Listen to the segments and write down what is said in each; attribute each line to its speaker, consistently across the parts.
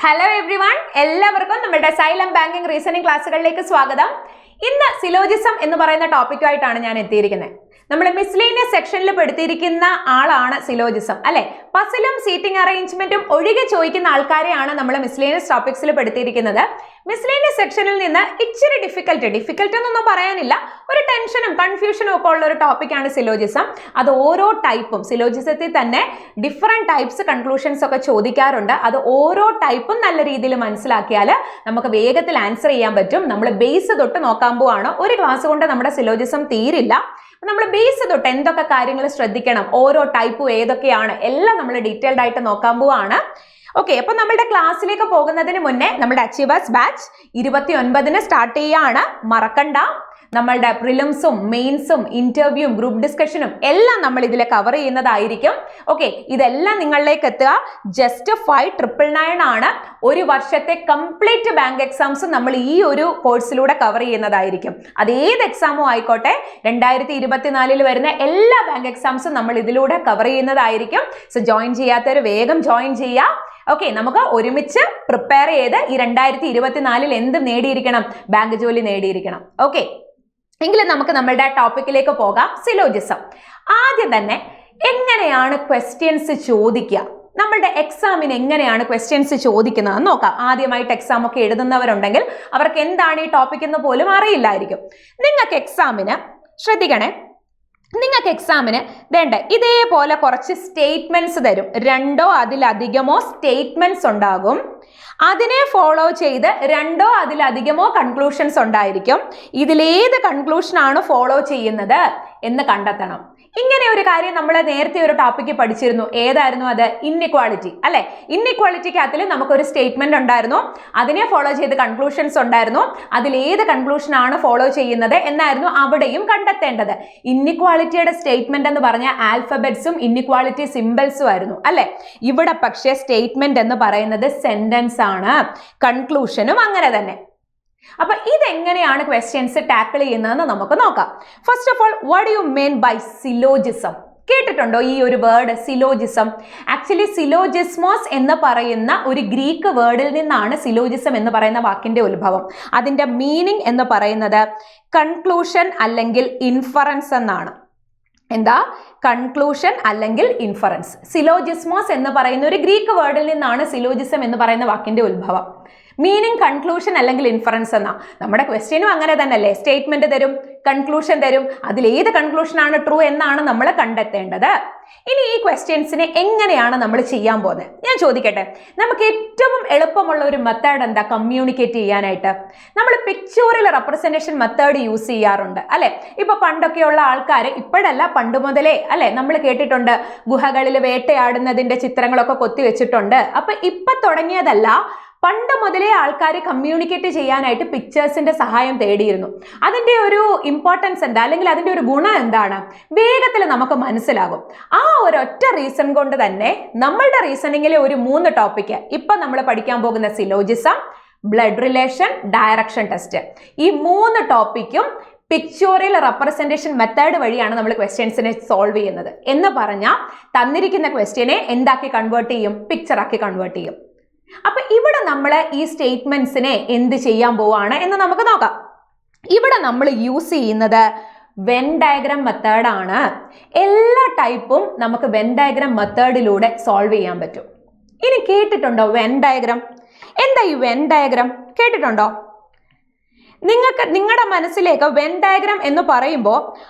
Speaker 1: Hello every one, എല്ലാവർക്കും നമ്മുടെ xylem banking reasoning ക്ലാസ്സുകളിലേക്ക് സ്വാഗതം. ഇന്ന് സിലോജിസം എന്ന് പറയുന്ന ടോപ്പിക്കുമായിട്ടാണ് ഞാൻ എത്തിയിരിക്കുന്നത്. നമ്മൾ മിസ്ലേനിയസ് സെക്ഷനിൽ പെടുത്തിയിരിക്കുന്ന ആളാണ് സിലോജിസം, അല്ലെ? പസിലും സീറ്റിംഗ് അറേഞ്ച്മെന്റും ഒഴികെ ചോദിക്കുന്ന ആൾക്കാരെയാണ് നമ്മൾ മിസ്ലേനിയസ് ടോപ്പിക്സിൽ പെടുത്തിയിരിക്കുന്നത്. മിസ്ലേനിയസ് സെക്ഷനിൽ നിന്ന് ഇച്ചിരി ഡിഫിക്കൽട്ട് എന്നൊന്നും പറയാനില്ല, ഒരു ടെൻഷനും കൺഫ്യൂഷനും ഒക്കെ ഉള്ള ഒരു ടോപ്പിക്കാണ് സിലോജിസം. അത് ഓരോ ടൈപ്പും സിലോജിസത്തിൽ തന്നെ ഡിഫറെന്റ് ടൈപ്സ് കൺക്ലൂഷൻസ് ഒക്കെ ചോദിക്കാറുണ്ട്. അത് ഓരോ ടൈപ്പും നല്ല രീതിയിൽ മനസ്സിലാക്കിയാൽ നമുക്ക് വേഗത്തിൽ ആൻസർ ചെയ്യാൻ പറ്റും. നമ്മൾ ബേസ് തൊട്ട് നോക്കാൻ പോവാണ്. ഒരു ക്ലാസ് കൊണ്ട് നമ്മുടെ സിലോജിസം തീരില്ല. നമ്മൾ ബേസ് തൊട്ട് എന്തൊക്കെ കാര്യങ്ങൾ ശ്രദ്ധിക്കണം, ഓരോ ടൈപ്പും ഏതൊക്കെയാണ്, എല്ലാം നമ്മൾ ഡീറ്റെയിൽഡ് ആയിട്ട് നോക്കാൻ പോവാണ്. ഓക്കെ, അപ്പൊ നമ്മുടെ ക്ലാസ്സിലേക്ക് പോകുന്നതിന് മുന്നേ നമ്മുടെ അച്ചീവേഴ്സ് ബാച്ച് 29-ന് സ്റ്റാർട്ട് ചെയ്യാണ്. മറക്കണ്ട, നമ്മളുടെ പ്രിലിംസും മെയിൻസും ഇന്റർവ്യൂവും ഗ്രൂപ്പ് ഡിസ്കഷനും എല്ലാം നമ്മൾ ഇതിൽ കവർ ചെയ്യുന്നതായിരിക്കും. ഓക്കെ, ഇതെല്ലാം നിങ്ങളിലേക്ക് എത്തുക. ജസ്റ്റ് 5999 ആണ്. ഒരു വർഷത്തെ കംപ്ലീറ്റ് ബാങ്ക് എക്സാംസ് നമ്മൾ ഈ ഒരു കോഴ്സിലൂടെ കവർ ചെയ്യുന്നതായിരിക്കും. അത് ഏത് എക്സാമും ആയിക്കോട്ടെ, 2024 വരുന്ന എല്ലാ ബാങ്ക് എക്സാംസും നമ്മൾ ഇതിലൂടെ കവർ ചെയ്യുന്നതായിരിക്കും. സോ ജോയിൻ ചെയ്യാത്തവർ വേഗം ജോയിൻ ചെയ്യുക. ഓക്കെ, നമുക്ക് ഒരുമിച്ച് പ്രിപ്പയർ ചെയ്ത് ഈ 2024 എന്ത് നേടിയിരിക്കണം? ബാങ്ക് ജോലി നേടിയിരിക്കണം. ഓക്കെ, എങ്കിലും നമുക്ക് നമ്മളുടെ ടോപ്പിക്കിലേക്ക് പോകാം. സിലോജിസം. ആദ്യം തന്നെ എങ്ങനെയാണ് ക്വസ്റ്റ്യൻസ് ചോദിക്കുക, നമ്മളുടെ എക്സാമിന് എങ്ങനെയാണ് ക്വസ്റ്റ്യൻസ് ചോദിക്കുന്നത് നോക്കാം. ആദ്യമായിട്ട് എക്സാം ഒക്കെ എഴുതുന്നവരുണ്ടെങ്കിൽ അവർക്ക് എന്താണ് ഈ ടോപ്പിക് എന്ന് പോലും അറിയില്ലായിരിക്കും. നിങ്ങൾക്ക് എക്സാമിന് ശ്രദ്ധിക്കണേ, നിങ്ങൾക്ക് എക്സാമിന് വേണ്ട ഇതേപോലെ കുറച്ച് സ്റ്റേറ്റ്മെന്റ്സ് തരും. 2ഓ അതിലധികമോ സ്റ്റേറ്റ്മെന്റ്സ് ഉണ്ടാകും. അതിനെ ഫോളോ ചെയ്ത് 2ഓ അതിലധികമോ കൺക്ലൂഷൻസ് ഉണ്ടായിരിക്കും. ഇതിലേത് കൺക്ലൂഷനാണ് ഫോളോ ചെയ്യുന്നത് എന്ന് കണ്ടെത്തണം. ഇങ്ങനെ ഒരു കാര്യം നമ്മൾ നേരത്തെ ഒരു ടോപ്പിക്ക് പഠിച്ചിരുന്നു. ഏതായിരുന്നു അത്? ഇൻഇക്വാളിറ്റി, അല്ലെ? ഇൻഇക്വാളിറ്റിക്കകത്തിൽ നമുക്കൊരു സ്റ്റേറ്റ്മെന്റ് ഉണ്ടായിരുന്നു, അതിനെ ഫോളോ ചെയ്ത് കൺക്ലൂഷൻസ് ഉണ്ടായിരുന്നു. അതിലേത് കൺക്ലൂഷൻ ആണ് ഫോളോ ചെയ്യുന്നത് എന്നായിരുന്നു അവിടെയും കണ്ടെത്തേണ്ടത്. ഇൻഇക്വാളിറ്റിയുടെ സ്റ്റേറ്റ്മെന്റ് എന്ന് പറഞ്ഞ ആൽഫബറ്റ്സും ഇൻഇക്വാളിറ്റി സിംബൽസും ആയിരുന്നു, അല്ലെ? ഇവിടെ പക്ഷേ സ്റ്റേറ്റ്മെന്റ് എന്ന് പറയുന്നത് സെന്റൻസ് ആണ്, കൺക്ലൂഷനും അങ്ങനെ തന്നെ. അപ്പൊ ഇതെങ്ങനെയാണ് ക്വസ്റ്റ്യൻസ് ടാക്കിൾ ചെയ്യുന്നതെന്ന് നമുക്ക് നോക്കാം. First of all, what do you mean by syllogism? കേട്ടിട്ടുണ്ടോ ഈ ഒരു വേർഡ് സിലോജിസം? ആക്ച്വലി സിലോജിസ്മോസ് എന്ന് പറയുന്ന ഒരു ഗ്രീക്ക് വേർഡിൽ നിന്നാണ് സിലോജിസം എന്ന് പറയുന്ന വാക്കിന്റെ ഉത്ഭവം. അതിന്റെ മീനിങ് എന്ന് പറയുന്നത് കൺക്ലൂഷൻ അല്ലെങ്കിൽ ഇൻഫറൻസ് എന്നാണ്. എന്താ? കൺക്ലൂഷൻ അല്ലെങ്കിൽ ഇൻഫറൻസ്. സിലോജിസ്മോസ് എന്ന് പറയുന്ന ഒരു ഗ്രീക്ക് വേർഡിൽ നിന്നാണ് സിലോജിസം എന്ന് പറയുന്ന വാക്കിന്റെ ഉത്ഭവം. മീനിങ് കൺക്ലൂഷൻ അല്ലെങ്കിൽ ഇൻഫറൻസ് എന്നാ. നമ്മുടെ ക്വസ്റ്റ്യനും അങ്ങനെ തന്നെ അല്ലേ? സ്റ്റേറ്റ്മെന്റ് തരും, കൺക്ലൂഷൻ തരും, അതിലേത് കൺക്ലൂഷൻ ആണ് ട്രൂ എന്നാണ് നമ്മൾ കണ്ടെത്തേണ്ടത്. ഇനി ഈ ക്വസ്റ്റ്യൻസിനെ എങ്ങനെയാണ് നമ്മൾ ചെയ്യാൻ പോകുന്നത്? ഞാൻ ചോദിക്കട്ടെ, നമുക്ക് ഏറ്റവും എളുപ്പമുള്ള ഒരു മെത്തേഡ് എന്താ കമ്മ്യൂണിക്കേറ്റ് ചെയ്യാനായിട്ട്? നമ്മൾ പിക്ചോറിയൽ റെപ്രസെന്റേഷൻ മെത്തേഡ് യൂസ് ചെയ്യാറുണ്ട്, അല്ലെ? ഇപ്പൊ പണ്ടൊക്കെയുള്ള ആൾക്കാർ, ഇപ്പോഴല്ല പണ്ട് മുതലേ അല്ലെ, നമ്മൾ കേട്ടിട്ടുണ്ട് ഗുഹകളിൽ വേട്ടയാടുന്നതിന്റെ ചിത്രങ്ങളൊക്കെ കൊത്തിവെച്ചിട്ടുണ്ട്. അപ്പൊ ഇപ്പൊ തുടങ്ങിയതല്ല, പണ്ട് മുതലേ ആൾക്കാർ കമ്മ്യൂണിക്കേറ്റ് ചെയ്യാനായിട്ട് പിക്ചേഴ്സിന്റെ സഹായം തേടിയിരുന്നു. അതിന്റെ ഒരു ഇമ്പോർട്ടൻസ് എന്താ, അല്ലെങ്കിൽ അതിന്റെ ഒരു ഗുണം എന്താണ്? വേഗത്തിൽ നമുക്ക് മനസ്സിലാകും. ആ ഒരൊറ്റ റീസൺ കൊണ്ട് തന്നെ നമ്മളുടെ റീസണിങ്ങിലെ ഒരു 3 ടോപ്പിക്ക്, ഇപ്പൊ നമ്മൾ പഠിക്കാൻ പോകുന്ന syllogism, blood relation, direction test, ഈ 3 ടോപ്പിക്കും പിക്ചോറിയൽ റെപ്രസെന്റേഷൻ മെത്തേഡ് വഴിയാണ് നമ്മൾ ക്വസ്റ്റ്യൻസിനെ സോൾവ് ചെയ്യുന്നത്. എന്ന് പറഞ്ഞാൽ തന്നിരിക്കുന്ന ക്വസ്റ്റ്യനെ എന്താക്കി കൺവേർട്ട് ചെയ്യും? പിക്ചറാക്കി കൺവേർട്ട് ചെയ്യും. അപ്പൊ ഇവിടെ നമ്മൾ ഈ സ്റ്റേറ്റ്മെന്റ്സിനെ എന്ത് ചെയ്യാൻ പോവാണ് എന്ന് നമുക്ക് നോക്കാം. ഇവിടെ നമ്മൾ യൂസ് ചെയ്യുന്നത് വെൻ ഡയഗ്രാം മെത്തേഡാണ്. എല്ലാ ടൈപ്പും നമുക്ക് വെൻ ഡയഗ്രാം മെത്തേഡിലൂടെ സോൾവ് ചെയ്യാൻ പറ്റും. ഇനി കേട്ടിട്ടുണ്ടോ വെൻ ഡയഗ്രാം? എന്താ ഈ വെൻ ഡയഗ്രാം? കേട്ടിട്ടുണ്ടോ? നിങ്ങളുടെ മനസ്സിലേക്ക് വെൻ ഡയഗ്രാം എന്ന് പറയുമ്പോൾ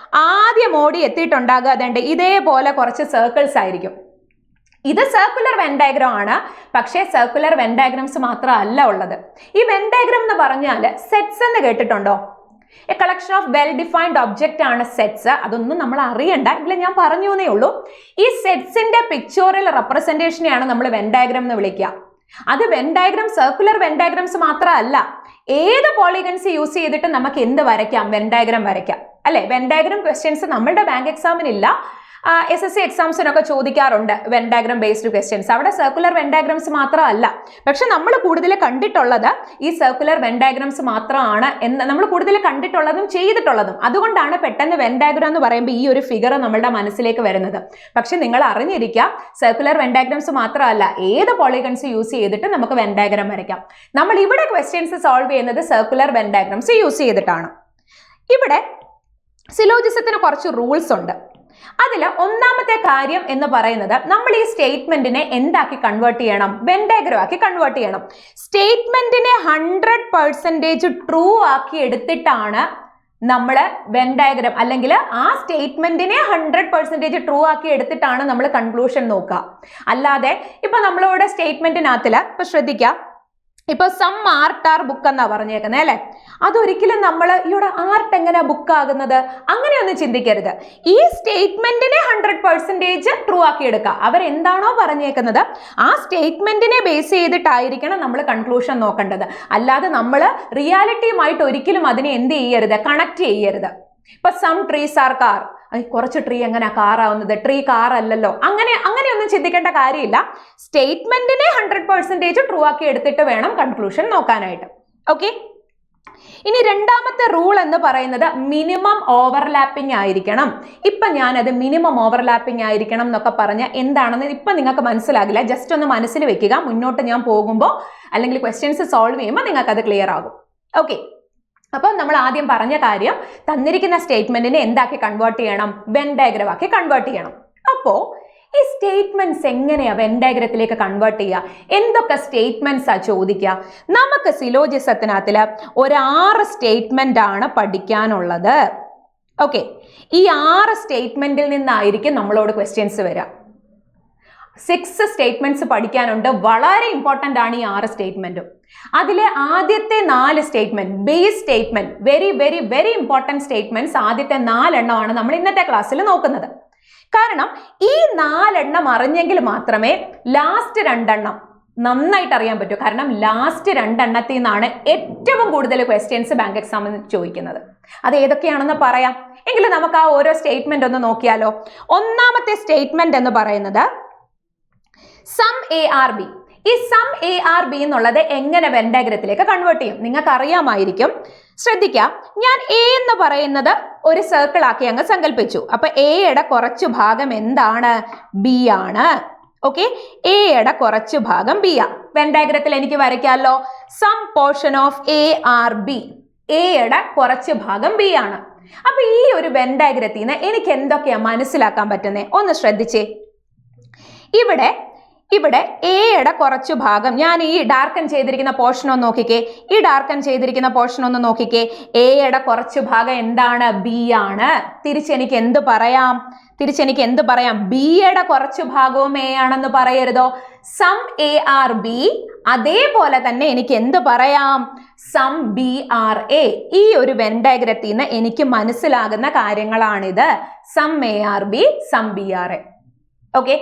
Speaker 1: ആദ്യം ഓടി എത്തിയിട്ടുണ്ടാകുക അതേണ്ട ഇതേപോലെ കുറച്ച് സർക്കിൾസ് ആയിരിക്കും. ഇത് സർക്കുലർ വെൻ ഡയഗ്രാം ആണ്. പക്ഷേ സർക്കുലർ വെൻ ഡയഗ്രാംസ് മാത്രമല്ല ഉള്ളത്. ഈ വെൻ ഡയഗ്രാം എന്ന് പറഞ്ഞാൽ സെറ്റ്സ് എന്ന് കേട്ടിട്ടുണ്ടോ? A collection of well defined object ആണ് സെറ്റ്സ്. അതൊന്നും നമ്മൾ അറിയണ്ട, ഇതിൽ ഞാൻ പറഞ്ഞു എന്നേ ഉള്ളൂ. ഈ സെറ്റ്സിന്റെ പിക്ചോറിയൽ റെപ്രസെന്റേഷനെയാണ് നമ്മൾ വെൻ ഡയഗ്രാം എന്ന് വിളിക്കുക. അത് when diagram circular when diagrams മാത്രമല്ല, ഏത് പോളിഗൺസ് യൂസ് ചെയ്തിട്ട് നമുക്ക് എന്ത് വരയ്ക്കാം? വെൻ ഡയഗ്രാം വരയ്ക്കാം, അല്ലെ? വെൻ ഡയഗ്രാം ക്വസ്റ്റ്യൻസ് നമ്മളുടെ ബാങ്ക് എക്സാമിനില്ല. SSC എക്സാംസിനൊക്കെ ചോദിക്കാറുണ്ട് വെൻ ഡയഗ്രം ബേസ്ഡ് ക്വസ്റ്റ്യൻസ്. അവിടെ സർക്കുലർ വെൻ ഡയഗ്രംസ് മാത്രമല്ല, പക്ഷെ നമ്മൾ കൂടുതൽ കണ്ടിട്ടുള്ളത് ഈ സർക്കുലർ വെൻ ഡയഗ്രംസ് മാത്രമാണ് എന്ന് നമ്മൾ കൂടുതൽ കണ്ടിട്ടുള്ളതും ചെയ്തിട്ടുള്ളതും. അതുകൊണ്ടാണ് പെട്ടെന്ന് വെൻ ഡയഗ്രം എന്ന് പറയുമ്പോൾ ഈ ഒരു ഫിഗർ നമ്മളുടെ മനസ്സിലേക്ക് വരുന്നത്. പക്ഷെ നിങ്ങൾ അറിഞ്ഞിരിക്കുക, സർക്കുലർ വെൻ ഡയഗ്രംസ് മാത്രമല്ല, ഏത് പോളിഗൺസ് യൂസ് ചെയ്തിട്ട് നമുക്ക് വെൻ ഡയഗ്രം വരയ്ക്കാം. നമ്മൾ ഇവിടെ ക്വസ്റ്റ്യൻസ് സോൾവ് ചെയ്യുന്നത് സർക്കുലർ വെൻ ഡയഗ്രംസ് യൂസ് ചെയ്തിട്ടാണ്. ഇവിടെ സിലോജിസത്തിന് കുറച്ച് റൂൾസ് ഉണ്ട്. അതിൽ ഒന്നാമത്തെ കാര്യം എന്ന് പറയുന്നത്, നമ്മൾ ഈ സ്റ്റേറ്റ്മെന്റിനെ എന്താക്കി കൺവേർട്ട് ചെയ്യണം? വെൻ ഡയഗ്രം ആക്കി കൺവേർട്ട് ചെയ്യണം. സ്റ്റേറ്റ്മെന്റിനെ 100% ട്രൂ ആക്കി എടുത്തിട്ടാണ് നമ്മൾ വെൻ ഡയഗ്രം, അല്ലെങ്കിൽ ആ സ്റ്റേറ്റ്മെന്റിനെ 100% ട്രൂ ആക്കി എടുത്തിട്ടാണ് നമ്മൾ കൺക്ലൂഷൻ നോക്കുക. അല്ലാതെ ഇപ്പൊ നമ്മളോട് സ്റ്റേറ്റ്മെന്റിനകത്തില് ഇപ്പൊ ശ്രദ്ധിക്കാം, ഇപ്പൊ സം ആർട്ട് ആർ ബുക്ക് എന്നാ പറഞ്ഞേക്കുന്നത് അല്ലെ. അതൊരിക്കലും നമ്മൾ ഇവിടെ ആർട്ട് എങ്ങനെ ബുക്ക് ആകുന്നത് അങ്ങനെയൊന്നും ചിന്തിക്കരുത്. ഈ സ്റ്റേറ്റ്മെന്റിനെ 100% ട്രൂ ആക്കി എടുക്കുക. അവരെന്താണോ പറഞ്ഞേക്കുന്നത് ആ സ്റ്റേറ്റ്മെന്റിനെ ബേസ് ചെയ്തിട്ടായിരിക്കണം നമ്മൾ കൺക്ലൂഷൻ നോക്കേണ്ടത്. അല്ലാതെ നമ്മൾ റിയാലിറ്റിയുമായിട്ട് ഒരിക്കലും അതിനെ എന്ത് ചെയ്യരുത്, കണക്ട് ചെയ്യരുത്. ഇപ്പൊ സം ട്രീസ് ആർ കാർ, കുറച്ച് ട്രീ എങ്ങനെ കാറാവുന്നത്, ട്രീ കാർ അല്ലല്ലോ, അങ്ങനെയൊന്നും ചിന്തിക്കേണ്ട കാര്യമില്ല. സ്റ്റേറ്റ്മെന്റിനെ 100% ട്രൂ ആക്കി എടുത്തിട്ട് വേണം കൺക്ലൂഷൻ നോക്കാനായിട്ട്. ഓക്കെ, ഇനി രണ്ടാമത്തെ റൂൾ എന്ന് പറയുന്നത് മിനിമം ഓവർലാപ്പിംഗ് ആയിരിക്കണം. ഇപ്പൊ ഞാനത് മിനിമം ഓവർലാപ്പിംഗ് ആയിരിക്കണം എന്നൊക്കെ പറഞ്ഞ എന്താണെന്ന് ഇപ്പൊ നിങ്ങൾക്ക് മനസ്സിലാകില്ല. ജസ്റ്റ് ഒന്ന് മനസ്സിൽ വെക്കുക. മുന്നോട്ട് ഞാൻ പോകുമ്പോൾ അല്ലെങ്കിൽ ക്വസ്റ്റ്യൻസ് സോൾവ് ചെയ്യുമ്പോൾ നിങ്ങൾക്ക് അത് ക്ലിയർ ആകും. ഓക്കെ, അപ്പോൾ നമ്മൾ ആദ്യം പറഞ്ഞ കാര്യം, തന്നിരിക്കുന്ന സ്റ്റേറ്റ്മെന്റിനെ എന്താക്കി കൺവേർട്ട് ചെയ്യണം? വെൻ ഡയഗ്രം ആക്കി കൺവേർട്ട് ചെയ്യണം. അപ്പോൾ ഈ സ്റ്റേറ്റ്മെന്റ്സ് എങ്ങനെയാ വെൻ ഡയഗ്രത്തിലേക്ക് കൺവേർട്ട് ചെയ്യുക? എന്തൊക്കെ സ്റ്റേറ്റ്മെന്റ്സ് ആ ചോദിക്കുക? നമുക്ക് സിലോജിസത്തിനകത്തിൽ ഒരു 6 സ്റ്റേറ്റ്മെന്റ് ആണ് പഠിക്കാനുള്ളത്. ഓക്കെ, ഈ 6 സ്റ്റേറ്റ്മെന്റിൽ നിന്നായിരിക്കും നമ്മളോട് ക്വസ്റ്റ്യൻസ് വരിക. 6 സ്റ്റേറ്റ്മെന്റ്സ് പഠിക്കാനുണ്ട്. വളരെ ഇമ്പോർട്ടന്റ് ആണ് ഈ 6 സ്റ്റേറ്റ്മെന്റും. അതിലെ ആദ്യത്തെ 4 statement, base statement, very very very important statements, ആദ്യത്തെ 4 എണ്ണമാണ് നമ്മൾ ഇന്നത്തെ ക്ലാസ്സിൽ നോക്കുന്നത്. കാരണം ഈ 4 എണ്ണം അറിഞ്ഞെങ്കിൽ മാത്രമേ ലാസ്റ്റ് 2 എണ്ണം നന്നായിട്ട് അറിയാൻ പറ്റൂ. കാരണം ലാസ്റ്റ് 2 എണ്ണത്തിൽ നിന്നാണ് ഏറ്റവും കൂടുതൽ ക്വസ്റ്റ്യൻസ് ബാങ്ക് എക്സാമിന് ചോദിക്കുന്നത്. അത് ഏതൊക്കെയാണെന്ന് പറയാം. എങ്കിലും നമുക്ക് ആ ഓരോ സ്റ്റേറ്റ്മെന്റ് ഒന്ന് നോക്കിയാലോ. ഒന്നാമത്തെ സ്റ്റേറ്റ്മെന്റ് എന്ന് പറയുന്നത് സം ARB. ഈ സം ARB എന്നുള്ളത് എങ്ങനെ വെൻ ഡയഗ്രത്തിലേക്ക് കൺവേർട്ട് ചെയ്യും? നിങ്ങൾക്ക് അറിയാമായിരിക്കും. ശ്രദ്ധിക്കാം, ഞാൻ A എന്ന് പറയുന്നത് ഒരു സർക്കിൾ ആക്കി അങ്ങ് സങ്കല്പിച്ചു. അപ്പൊ എയുടെ കുറച്ചു ഭാഗം എന്താണ്? B ആണ്. ഓക്കെ, എയുടെ കുറച്ചു ഭാഗം B ആ. വെൻ ഡയഗ്രത്തിൽ എനിക്ക് വരയ്ക്കാമല്ലോ. സം പോർഷൻ ഓഫ് ARB, എയുടെ കുറച്ചു ഭാഗം B ആണ്. അപ്പൊ ഈ ഒരു വെൻ ഡയഗ്രത്തിൽ നിന്ന് എനിക്ക് എന്തൊക്കെയാ മനസ്സിലാക്കാൻ പറ്റുന്നത്? ഒന്ന് ശ്രദ്ധിച്ചേ. ഇവിടെ എയുടെ കുറച്ചു ഭാഗം, ഞാൻ ഈ ഡാർക്കൻ ചെയ്തിരിക്കുന്ന പോർഷൻ ഒന്ന് നോക്കിക്കേ. ഈ ഡാർക്കൻ ചെയ്തിരിക്കുന്ന പോർഷൻ ഒന്ന് നോക്കിക്കേ. എയുടെ കുറച്ചു ഭാഗം എന്താണ്? B ആണ്. തിരിച്ചെനിക്ക് എന്ത് പറയാം? ബിയുടെ കുറച്ചു ഭാഗവും A ആണെന്ന് പറയരുതോ? Some ARB. അതേപോലെ തന്നെ എനിക്ക് എന്ത് പറയാം? Sum BRA. ഈ ഒരു വെൻ ഡയഗ്രത്തിൽ നിന്ന് എനിക്ക് മനസ്സിലാകുന്ന കാര്യങ്ങളാണിത്. Sum ARB, sum BRA. Okay,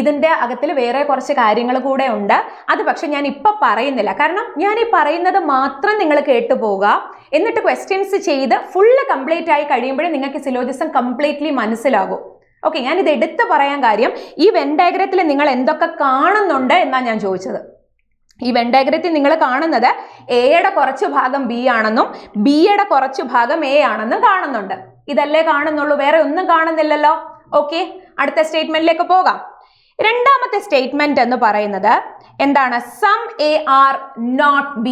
Speaker 1: ഇതിന്റെ അകത്തിൽ വേറെ കുറച്ച് കാര്യങ്ങൾ കൂടെ ഉണ്ട്. അത് പക്ഷെ ഞാൻ ഇപ്പൊ പറയുന്നില്ല. കാരണം ഞാൻ ഈ പറയുന്നത് മാത്രം നിങ്ങൾ കേട്ടുപോകുക. എന്നിട്ട് ക്വസ്റ്റ്യൻസ് ചെയ്ത് ഫുള്ള് കംപ്ലീറ്റ് ആയി കഴിയുമ്പോഴേ നിങ്ങൾക്ക് സിലോജിസം കംപ്ലീറ്റ്ലി മനസ്സിലാകും. ഓക്കെ, ഞാൻ ഇത് എടുത്തു പറയാൻ കാര്യം, ഈ വെൻ ഡയഗ്രത്തിൽ നിങ്ങൾ എന്തൊക്കെ കാണുന്നുണ്ട് എന്നാ ഞാൻ ചോദിച്ചത്. ഈ വെൻ ഡയഗ്രത്തിൽ നിങ്ങൾ കാണുന്നത് എയുടെ കുറച്ചു ഭാഗം B ആണെന്നും ബിയുടെ കുറച്ചു ഭാഗം A ആണെന്നും കാണുന്നുണ്ട്. ഇതല്ലേ കാണുന്നുള്ളൂ, വേറെ ഒന്നും കാണുന്നില്ലല്ലോ. ഓക്കെ, അടുത്ത സ്റ്റേറ്റ്മെന്റിലേക്ക് പോകാം. രണ്ടാമത്തെ സ്റ്റേറ്റ്മെന്റ് എന്ന് പറയുന്നത് എന്താണ്? Some AR not B.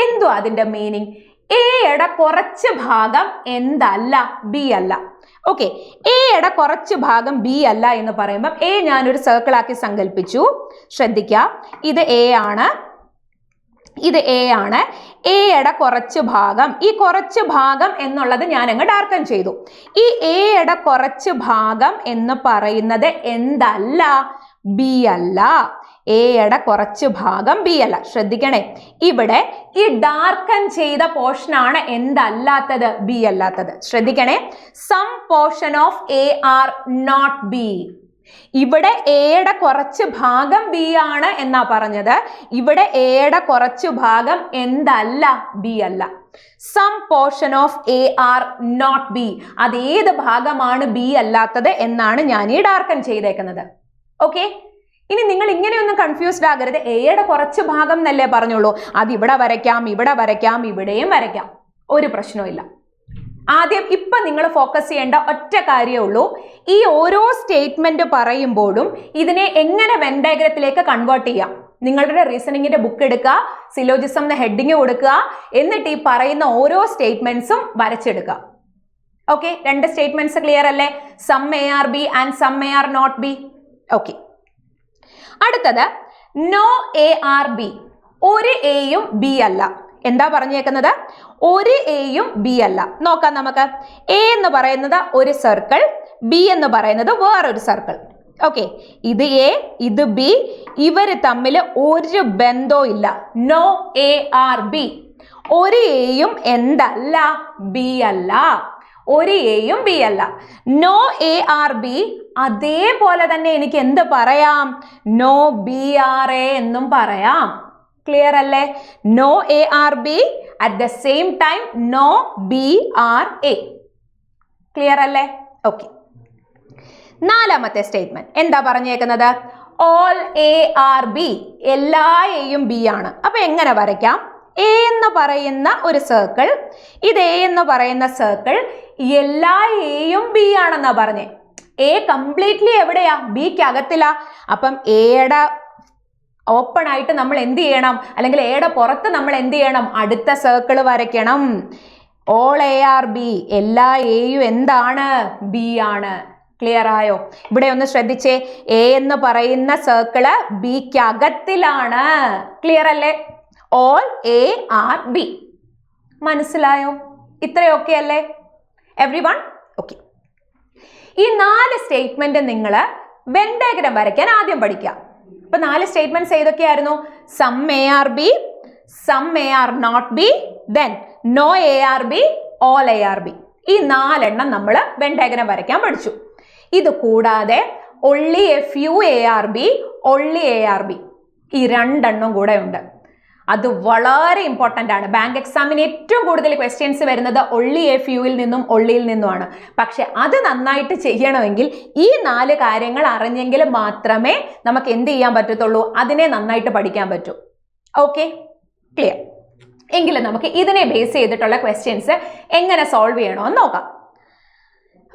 Speaker 1: എന്തോ അതിന്റെ മീനിങ്? എയുടെ കുറച്ച് ഭാഗം എന്തല്ല? B അല്ല. ഓക്കെ, എയുടെ കുറച്ച് ഭാഗം B അല്ല എന്ന് പറയുമ്പോൾ A ഞാനൊരു സർക്കിൾ ആക്കി സങ്കല്പിച്ചു. ശ്രദ്ധിക്കാം, ഇത് A ആണ്, ഇത് A ആണ്. എയുടെ കുറച്ച് ഭാഗം, ഈ കുറച്ച് ഭാഗം എന്നുള്ളത് ഞാൻ അങ്ങ് ഡാർക്കൻ ചെയ്തു. ഈ എയുടെ കുറച്ച് ഭാഗം എന്ന് പറയുന്നത് എന്തല്ല? B അല്ല. എയുടെ കുറച്ച് ഭാഗം B അല്ല. ശ്രദ്ധിക്കണേ, ഇവിടെ ഈ ഡാർക്കൻ ചെയ്ത പോർഷൻ ആണ് എന്തല്ലാത്തത്? B അല്ലാത്തത്. ശ്രദ്ധിക്കണേ, some portion of AR not B. ഇവിടെ എയുടെ കുറച്ച് ഭാഗം ബി ആണ് എന്നാ പറഞ്ഞത്. ഇവിടെ എയുടെ കുറച്ചു ഭാഗം എന്തല്ല? ബി അല്ല. Some portion of A are not B. അത് ഏത് ഭാഗമാണ് ബി അല്ലാത്തത് എന്നാണ് ഞാൻ ഈ ഡാർക്കൻ ചെയ്തേക്കുന്നത്. ഓക്കെ, ഇനി നിങ്ങൾ ഇങ്ങനെയൊന്നും കൺഫ്യൂസ്ഡ് ആകരുത്. എയുടെ കുറച്ച് ഭാഗം എന്നല്ലേ പറഞ്ഞുള്ളൂ. അത് ഇവിടെ വരയ്ക്കാം, ഇവിടെ വരയ്ക്കാം, ഇവിടെയും വരയ്ക്കാം, ഒരു പ്രശ്നവും. ആദ്യം ഇപ്പൊ നിങ്ങൾ ഫോക്കസ് ചെയ്യേണ്ട ഒറ്റ കാര്യമേ ഉള്ളൂ. ഈ ഓരോ സ്റ്റേറ്റ്മെന്റ് പറയുമ്പോഴും ഇതിനെ എങ്ങനെ വെൻ ഡയഗ്രത്തിലേക്ക് കൺവേർട്ട് ചെയ്യാം. നിങ്ങളുടെ റീസണിങ്ങിന്റെ ബുക്ക് എടുക്കുക, സിലോജിസം എന്ന ഹെഡിങ് കൊടുക്കുക, എന്നിട്ട് ഈ പറയുന്ന ഓരോ സ്റ്റേറ്റ്മെന്റ്സും വരച്ചെടുക്കുക. ഓക്കെ, രണ്ട് സ്റ്റേറ്റ്മെന്റ്സ് ക്ലിയർ അല്ലേ? Some A are B and some A are not B. Okay, അടുത്തത് നോ എ ആർ ബി. ഒരു എയും ബി അല്ല. എന്താ പറഞ്ഞേക്കുന്നത്? ഒരു എയും ബി അല്ല. നോക്കാം നമുക്ക്. എ എന്ന് പറയുന്നത് ഒരു സർക്കിൾ, ബി എന്ന് പറയുന്നത് വേറൊരു സർക്കിൾ. ഓക്കെ, ഇത് എ, ഇത് ബി, ഇവര് തമ്മിൽ ഒരു ബന്ധവും ഇല്ല. No A are B. ഒരു എയും എന്തല്ല? ബി അല്ല. ഒരു എയും ബി അല്ല. No A are B. അതേപോലെ തന്നെ എനിക്ക് എന്ത് പറയാം? നോ ബി ആർ എ എന്നും പറയാം. ക്ലിയർ അല്ലേ? No A are B, at the same time no B are A. Clear അല്ലേ? ഓക്കെ, നാലാമത്തെ സ്റ്റേറ്റ്മെന്റ് എന്താ പറഞ്ഞേക്കുന്നത്? All A are B. എല്ലാ എയും ബി ആണ്. അപ്പൊ എങ്ങനെ വരയ്ക്കാം? എ എന്ന് പറയുന്ന ഒരു സർക്കിൾ, ഇത് എ എന്ന് പറയുന്ന സർക്കിൾ, എല്ലാ എയും ബി ആണെന്നാ പറഞ്ഞേ. എ കംപ്ലീറ്റ്ലി എവിടെയാ? ബിക്ക് അകത്തിലാ. അപ്പം എയുടെ ഓപ്പൺ ആയിട്ട് നമ്മൾ എന്ത് ചെയ്യണം? അല്ലെങ്കിൽ എയുടെ പുറത്ത് നമ്മൾ എന്ത് ചെയ്യണം? അടുത്ത സർക്കിൾ വരയ്ക്കണം. All A are B. എല്ലാ എയും എന്താണ്? ബി ആണ്. ക്ലിയർ ആയോ? ഇവിടെ ഒന്ന് ശ്രദ്ധിച്ചേ. എ എന്ന് പറയുന്ന സർക്കിള് ബിക്ക് അകത്തിലാണ്. ക്ലിയർ അല്ലേ? All A are B. മനസ്സിലായോ? ഇത്രയൊക്കെ അല്ലേ എവ്രിവൺ? ഓക്കെ, ഈ 4 സ്റ്റേറ്റ്മെന്റ് നിങ്ങൾ വെൻ ഡയഗ്രം വരയ്ക്കാൻ ആദ്യം പഠിക്കാം. അപ്പൊ 4 സ്റ്റേറ്റ്മെന്റ്സ് ഏതൊക്കെയായിരുന്നു? Some A are B, some A are not B, then no A are B, all A are B. ഈ 4 എണ്ണം നമ്മൾ വെൻ ഡയഗ്രം വരയ്ക്കാൻ പഠിച്ചു. ഇത് കൂടാതെ only a few A are B, only A are B, ഈ 2 എണ്ണം കൂടെ ഉണ്ട്. അത് വളരെ ഇമ്പോർട്ടൻ്റ് ആണ്. ബാങ്ക് എക്സാമിന് ഏറ്റവും കൂടുതൽ ക്വസ്റ്റ്യൻസ് വരുന്നത് ഒള്ളി എ ഫ്യൂവിൽ നിന്നും ഒള്ളിയിൽ നിന്നുമാണ്. പക്ഷെ അത് നന്നായിട്ട് ചെയ്യണമെങ്കിൽ ഈ 4 കാര്യങ്ങൾ അറിഞ്ഞെങ്കിൽ മാത്രമേ നമുക്ക് എന്ത് ചെയ്യാൻ പറ്റത്തുള്ളൂ? അതിനെ നന്നായിട്ട് പഠിക്കാൻ പറ്റൂ. Okay, clear? എങ്കിലും നമുക്ക് ഇതിനെ ബേസ് ചെയ്തിട്ടുള്ള ക്വസ്റ്റ്യൻസ് എങ്ങനെ സോൾവ് ചെയ്യണമെന്ന് നോക്കാം.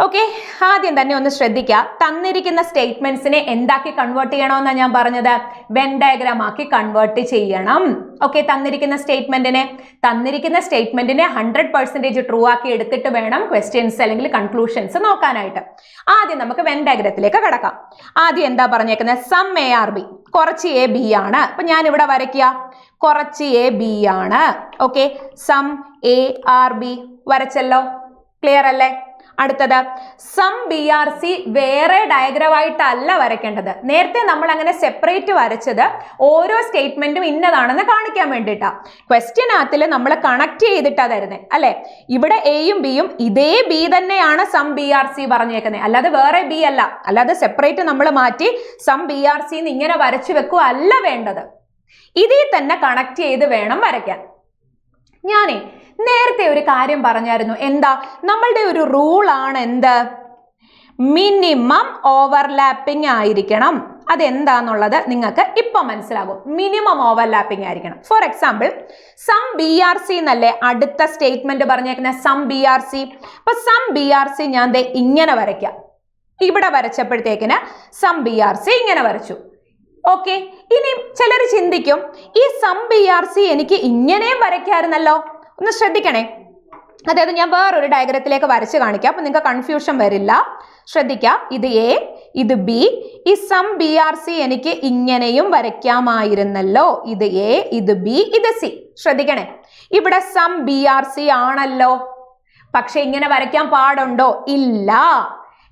Speaker 1: ഓക്കെ, ആദ്യം തന്നെ ഒന്ന് ശ്രദ്ധിക്കുക. തന്നിരിക്കുന്ന സ്റ്റേറ്റ്മെന്റ്സിനെ എന്താക്കി കൺവേർട്ട് ചെയ്യണമെന്നാണ് ഞാൻ പറഞ്ഞത്? വെൻ ഡയഗ്രാം ആക്കി കൺവേർട്ട് ചെയ്യണം. ഓക്കെ, തന്നിരിക്കുന്ന സ്റ്റേറ്റ്മെന്റിനെ 100% ട്രൂ ആക്കി എടുത്തിട്ട് വേണം ക്വസ്റ്റ്യൻസ് അല്ലെങ്കിൽ കൺക്ലൂഷൻസ് നോക്കാനായിട്ട്. ആദ്യം നമുക്ക് വെൻ ഡയഗ്രത്തിലേക്ക് കടക്കാം. ആദ്യം എന്താ പറഞ്ഞേക്കുന്നത്? Some A are B. കുറച്ച് എ ബി ആണ്. അപ്പൊ ഞാൻ ഇവിടെ വരയ്ക്കുക. കുറച്ച് എ ബി ആണ്. Okay, some A are B വരച്ചല്ലോ. ക്ലിയർ അല്ലേ? അടുത്തത് സം ബി ആർ സി. വേറെ ഡയഗ്രമായിട്ടല്ല വരയ്ക്കേണ്ടത്. നേരത്തെ നമ്മൾ അങ്ങനെ സെപ്പറേറ്റ് വരച്ചത് ഓരോ സ്റ്റേറ്റ്മെന്റും ഇന്നതാണെന്ന് കാണിക്കാൻ വേണ്ടിയിട്ടാ. ക്വസ്റ്റ്യനകത്തിൽ നമ്മൾ കണക്ട് ചെയ്തിട്ടാ തരുന്നത് അല്ലെ? ഇവിടെ എയും ബിയും ഇതേ ബി തന്നെയാണ് സം ബി ആർ സി പറഞ്ഞേക്കുന്നത്, അല്ലാതെ വേറെ ബി അല്ല. അല്ലാതെ സെപ്പറേറ്റ് നമ്മൾ മാറ്റി സം ബി ആർ സി ഇങ്ങനെ വരച്ചു വെക്കുക അല്ല വേണ്ടത്. ഇതിൽ തന്നെ കണക്ട് ചെയ്ത് വേണം വരയ്ക്കാൻ. ഞാനേ നേരത്തെ ഒരു കാര്യം പറഞ്ഞായിരുന്നു. എന്താ? നമ്മളുടെ ഒരു റൂളാണ് എന്ത്? മിനിമം ഓവർലാപ്പിംഗ് ആയിരിക്കണം. അതെന്താന്നുള്ളത് നിങ്ങൾക്ക് ഇപ്പൊ മനസ്സിലാകും. മിനിമം ഓവർലാപ്പിംഗ് ആയിരിക്കണം. For example, some B are C എന്നല്ലേ അടുത്ത സ്റ്റേറ്റ്മെന്റ് പറഞ്ഞേക്കുന്ന സം ബി ആർ സി. അപ്പൊ സം ബി ആർ സി ഞാൻ ഇങ്ങനെ വരയ്ക്കാം. ഇവിടെ വരച്ചപ്പോഴത്തേക്കിന് സം ബി ആർ സി ഇങ്ങനെ വരച്ചു. ഓക്കെ, ഇനി ചിലർ ചിന്തിക്കും, ഈ സം ബി ആർ സി എനിക്ക് ഇങ്ങനെയും വരയ്ക്കാമായിരുന്നല്ലോ. ഒന്ന് ശ്രദ്ധിക്കണേ. അതായത് ഞാൻ വേറൊരു ഡയഗ്രത്തിലേക്ക് വരച്ച് കാണിക്കാം, അപ്പൊ നിങ്ങൾക്ക് കൺഫ്യൂഷൻ വരില്ല. ശ്രദ്ധിക്കുക, ഇത് എ, ഇത് ബി. ഈ സം ബി ആർ സി എനിക്ക് ഇങ്ങനെയും വരയ്ക്കാമായിരുന്നല്ലോ. ഇത് എ, ഇത് ബി, ഇത് സി. ശ്രദ്ധിക്കണേ, ഇവിടെ സം ബി ആർ സി ആണല്ലോ. പക്ഷെ ഇങ്ങനെ വരയ്ക്കാൻ പാടുണ്ടോ? ഇല്ല.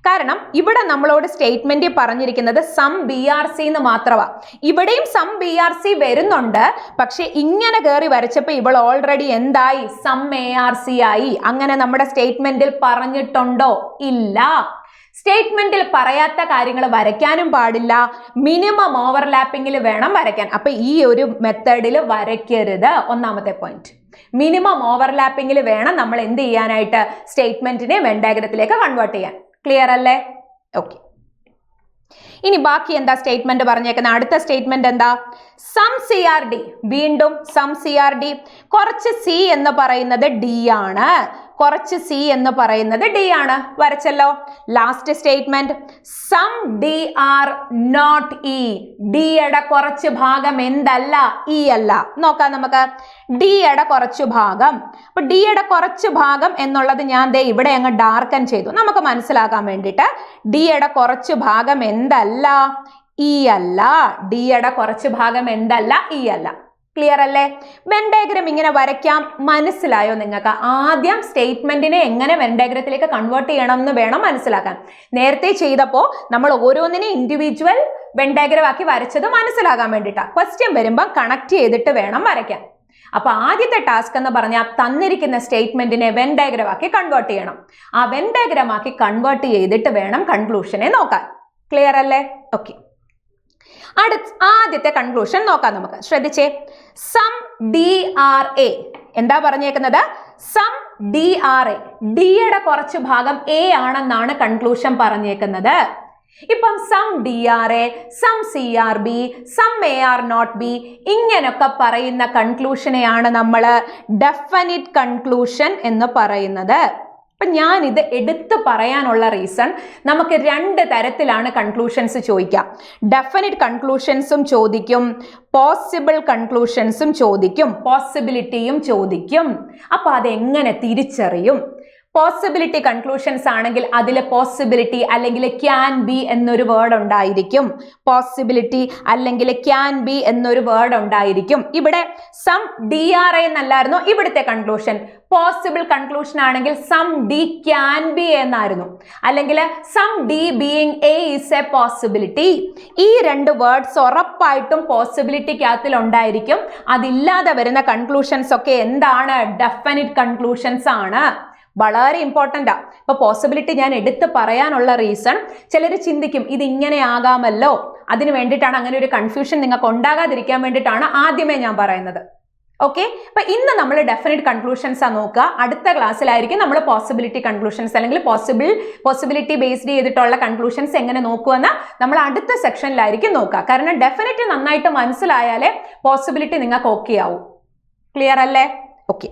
Speaker 1: കാരണം ഇവിടെ നമ്മളോട് സ്റ്റേറ്റ്മെന്റ് പറഞ്ഞിരിക്കുന്നത് സം ബി ആർ സി എന്ന് മാത്രമാണ്. ഇവിടെയും സം ബി ആർ സി വരുന്നുണ്ട്. പക്ഷെ ഇങ്ങനെ കയറി വരച്ചപ്പോൾ ഇവൾ ഓൾറെഡി എന്തായി? സം എ ആർ സി ആയി. അങ്ങനെ നമ്മുടെ സ്റ്റേറ്റ്മെന്റിൽ പറഞ്ഞിട്ടുണ്ടോ? ഇല്ല. സ്റ്റേറ്റ്മെന്റിൽ പറയാത്ത കാര്യങ്ങൾ വരയ്ക്കാനും പാടില്ല, മിനിമം ഓവർലാപ്പിംഗിൽ വേണം വരയ്ക്കാൻ. അപ്പൊ ഈ ഒരു മെത്തേഡിൽ വരയ്ക്കരുത്. ഒന്നാമത്തെ പോയിന്റ്, മിനിമം ഓവർലാപ്പിംഗിൽ വേണം നമ്മൾ എന്ത് ചെയ്യാനായിട്ട്, സ്റ്റേറ്റ്മെന്റിനെ വെൻ ഡയഗ്രത്തിലേക്ക് കൺവേർട്ട് ചെയ്യാൻ. ക്ലിയർ അല്ലേ? ഓക്കെ. ഇനി ബാക്കി എന്താ സ്റ്റേറ്റ്മെന്റ് പറഞ്ഞേക്കുന്ന? അടുത്ത സ്റ്റേറ്റ്മെന്റ് എന്താ? Some C are D. വീണ്ടും സം സി ആർ ഡി. കുറച്ച് സി എന്ന് പറയുന്നത് ഡി ആണ്, കുറച്ച് സി എന്ന് പറയുന്നത് ഡി ആണ്. വരച്ചല്ലോ. Last statement some D are not E. ഡിയുടെ കുറച്ച് ഭാഗം എന്തല്ല? ഇ അല്ല. നോക്കാം നമുക്ക്. ഡിയുടെ കുറച്ച് ഭാഗം. അപ്പൊ ഡിയുടെ കുറച്ച് ഭാഗം എന്നുള്ളത് ഞാൻ ദേ ഇവിടെ അങ്ങ് ഡാർക്കൻ ചെയ്തു നമുക്ക് മനസ്സിലാക്കാൻ വേണ്ടിയിട്ട്. ഡിയുടെ കുറച്ച് ഭാഗം എന്തല്ല? ഇ അല്ല. ഡിയുടെ കുറച്ച് ഭാഗം എന്തല്ല? ഇ അല്ല. ക്ലിയർ അല്ലേ? വെൻ ഡയഗ്രം ഇങ്ങനെ വരയ്ക്കാം. മനസ്സിലായോ നിങ്ങൾക്ക്? ആദ്യം സ്റ്റേറ്റ്മെന്റിനെ എങ്ങനെ വെൻ ഡയഗ്രത്തിലേക്ക് കൺവേർട്ട് ചെയ്യണം എന്ന് വേണം മനസ്സിലാക്കാൻ. നേരത്തെ ചെയ്തപ്പോൾ നമ്മൾ ഓരോന്നിനെ ഇൻഡിവിജ്വൽ വെൻ ഡയഗ്രം ആക്കി വരച്ചത് മനസ്സിലാകാൻ വേണ്ടിയിട്ടാണ്. ക്വസ്റ്റ്യൻ വരുമ്പോൾ കണക്ട് ചെയ്തിട്ട് വേണം വരയ്ക്കാൻ. അപ്പൊ ആദ്യത്തെ ടാസ്ക് എന്ന് പറഞ്ഞാൽ തന്നിരിക്കുന്ന സ്റ്റേറ്റ്മെന്റിനെ വെൻ ഡയഗ്രം ആക്കി കൺവേർട്ട് ചെയ്യണം. ആ വെൻ ഡയഗ്രം ആക്കി കൺവേർട്ട് ചെയ്തിട്ട് വേണം കൺക്ലൂഷനെ നോക്കാൻ. ക്ലിയർ അല്ലേ? ഓക്കെ. ആദ്യത്തെ കൺക്ലൂഷൻ നോക്കാം നമുക്ക്. ശ്രദ്ധിച്ചേ. Some D are A. എന്താ പറഞ്ഞേക്കുന്നത്? Some D are A. ഡിയുടെ കുറച്ച് ഭാഗം എ ആണെന്നാണ് കൺക്ലൂഷൻ പറഞ്ഞേക്കുന്നത്. ഇപ്പം some D are A, some C are B, some A are not B, ഇങ്ങനൊക്കെ പറയുന്ന കൺക്ലൂഷനെയാണ് നമ്മൾ ഡെഫിനിറ്റ് കൺക്ലൂഷൻ എന്ന് പറയുന്നത്. അപ്പം ഞാൻ ഇത് എടുത്തു പറയാനുള്ള റീസൺ, നമുക്ക് രണ്ട് തരത്തിലാണ് കൺക്ലൂഷൻസ് ചോദിക്കാം. ഡെഫിനിറ്റ് കൺക്ലൂഷൻസും ചോദിക്കും, പോസിബിൾ കൺക്ലൂഷൻസും ചോദിക്കും, പോസിബിലിറ്റിയും ചോദിക്കും. അപ്പൊ അതെങ്ങനെ തിരിച്ചറിയും? പോസിബിലിറ്റി കൺക്ലൂഷൻസ് ആണെങ്കിൽ അതിൽ പോസിബിലിറ്റി അല്ലെങ്കിൽ ക്യാൻ ബി എന്നൊരു വേർഡ് ഉണ്ടായിരിക്കും. പോസിബിലിറ്റി അല്ലെങ്കിൽ ക്യാൻ ബി എന്നൊരു വേർഡ് ഉണ്ടായിരിക്കും. ഇവിടെ സം ഡി ആർ എ എന്നല്ലായിരുന്നു ഇവിടുത്തെ കൺക്ലൂഷൻ. പോസിബിൾ കൺക്ലൂഷൻ ആണെങ്കിൽ സം ഡി ക്യാൻ ബി എന്നായിരുന്നു, അല്ലെങ്കിൽ some D being A is a possibility. ഈ രണ്ട് വേർഡ്സ് ഉറപ്പായിട്ടും പോസിബിലിറ്റിക്കകത്തിൽ ഉണ്ടായിരിക്കും. അതില്ലാതെ വരുന്ന കൺക്ലൂഷൻസ് ഒക്കെ എന്താണ്? ഡെഫിനിറ്റ് കൺക്ലൂഷൻസ് ആണ്. വളരെ ഇമ്പോർട്ടൻ്റാ. ഇപ്പൊ പോസിബിലിറ്റി ഞാൻ എടുത്ത് പറയാനുള്ള റീസൺ, ചിലർ ചിന്തിക്കും ഇത് ഇങ്ങനെ ആകാമല്ലോ, അതിന് വേണ്ടിയിട്ടാണ്, അങ്ങനെ ഒരു കൺഫ്യൂഷൻ നിങ്ങൾക്ക് ഉണ്ടാകാതിരിക്കാൻ വേണ്ടിയിട്ടാണ് ആദ്യമേ ഞാൻ പറയുന്നത്. ഓക്കെ. അപ്പൊ ഇന്ന് നമ്മൾ ഡെഫിനിറ്റ് കൺക്ലൂഷൻസ് ആ നോക്കുക. അടുത്ത ക്ലാസ്സിലായിരിക്കും നമ്മൾ പോസിബിലിറ്റി കൺക്ലൂഷൻസ് അല്ലെങ്കിൽ പോസിബിലിറ്റി ബേസ്ഡ് ചെയ്തിട്ടുള്ള കൺക്ലൂഷൻസ് എങ്ങനെ നോക്കുമെന്ന് നമ്മൾ അടുത്ത സെക്ഷനിലായിരിക്കും നോക്കുക. കാരണം ഡെഫിനിറ്റ് നന്നായിട്ട് മനസ്സിലായാലേ പോസിബിലിറ്റി നിങ്ങൾക്ക് ഓക്കെ ആവും. ക്ലിയർ അല്ലേ? ഓക്കെ.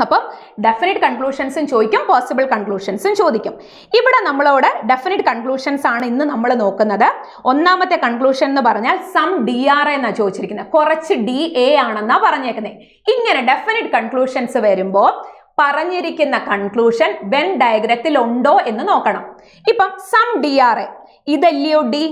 Speaker 1: അപ്പം ഡെഫിനിറ്റ് കൺക്ലൂഷൻസും ചോദിക്കും, പോസിബിൾ കൺക്ലൂഷൻസും ചോദിക്കും. ഇവിടെ നമ്മളോട് ഡെഫിനിറ്റ് കൺക്ലൂഷൻസ് ആണ് ഇന്ന് നമ്മൾ നോക്കുന്നത്. ഒന്നാമത്തെ കൺക്ലൂഷൻ എന്ന് പറഞ്ഞാൽ സം ഡി ആർ എന്നാ ചോദിച്ചിരിക്കുന്നത്. കുറച്ച് ഡി എ ആണെന്നാ പറഞ്ഞേക്കുന്നത്. ഇങ്ങനെ ഡെഫിനിറ്റ് കൺക്ലൂഷൻസ് വരുമ്പോൾ പറഞ്ഞിരിക്കുന്ന കൺക്ലൂഷൻ വെൻ ഡയഗ്രത്തിൽ ഉണ്ടോ എന്ന് നോക്കണം. ഇപ്പം സം ഡി ആർ എ, ഇതല്ലയോ ഡി,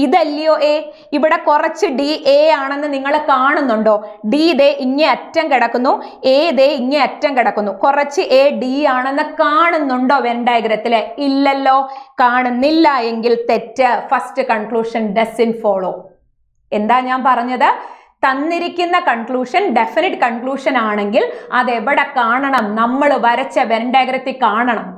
Speaker 1: ഇതല്ലയോ എ. ഇവിടെ കുറച്ച് ഡി എ ആണെന്ന് നിങ്ങൾ കാണുന്നുണ്ടോ? ഡി ദേ ഇങ്ങേ അറ്റം കിടക്കുന്നു, എ ദേ ഇങ്ങേ അറ്റം കിടക്കുന്നു. കുറച്ച് എ ഡി ആണെന്ന് കാണുന്നുണ്ടോ വെൻ ഡയഗ്രത്തില്? ഇല്ലല്ലോ. കാണുന്നില്ല എങ്കിൽ തെറ്റ്. First conclusion doesn't follow. എന്താ ഞാൻ പറഞ്ഞത്? തന്നിരിക്കുന്ന കൺക്ലൂഷൻ ഡെഫിനിറ്റ് കൺക്ലൂഷൻ ആണെങ്കിൽ അതെവിടെ കാണണം? നമ്മൾ വരച്ച വെൻ ഡയഗ്രത്തിൽ കാണണം.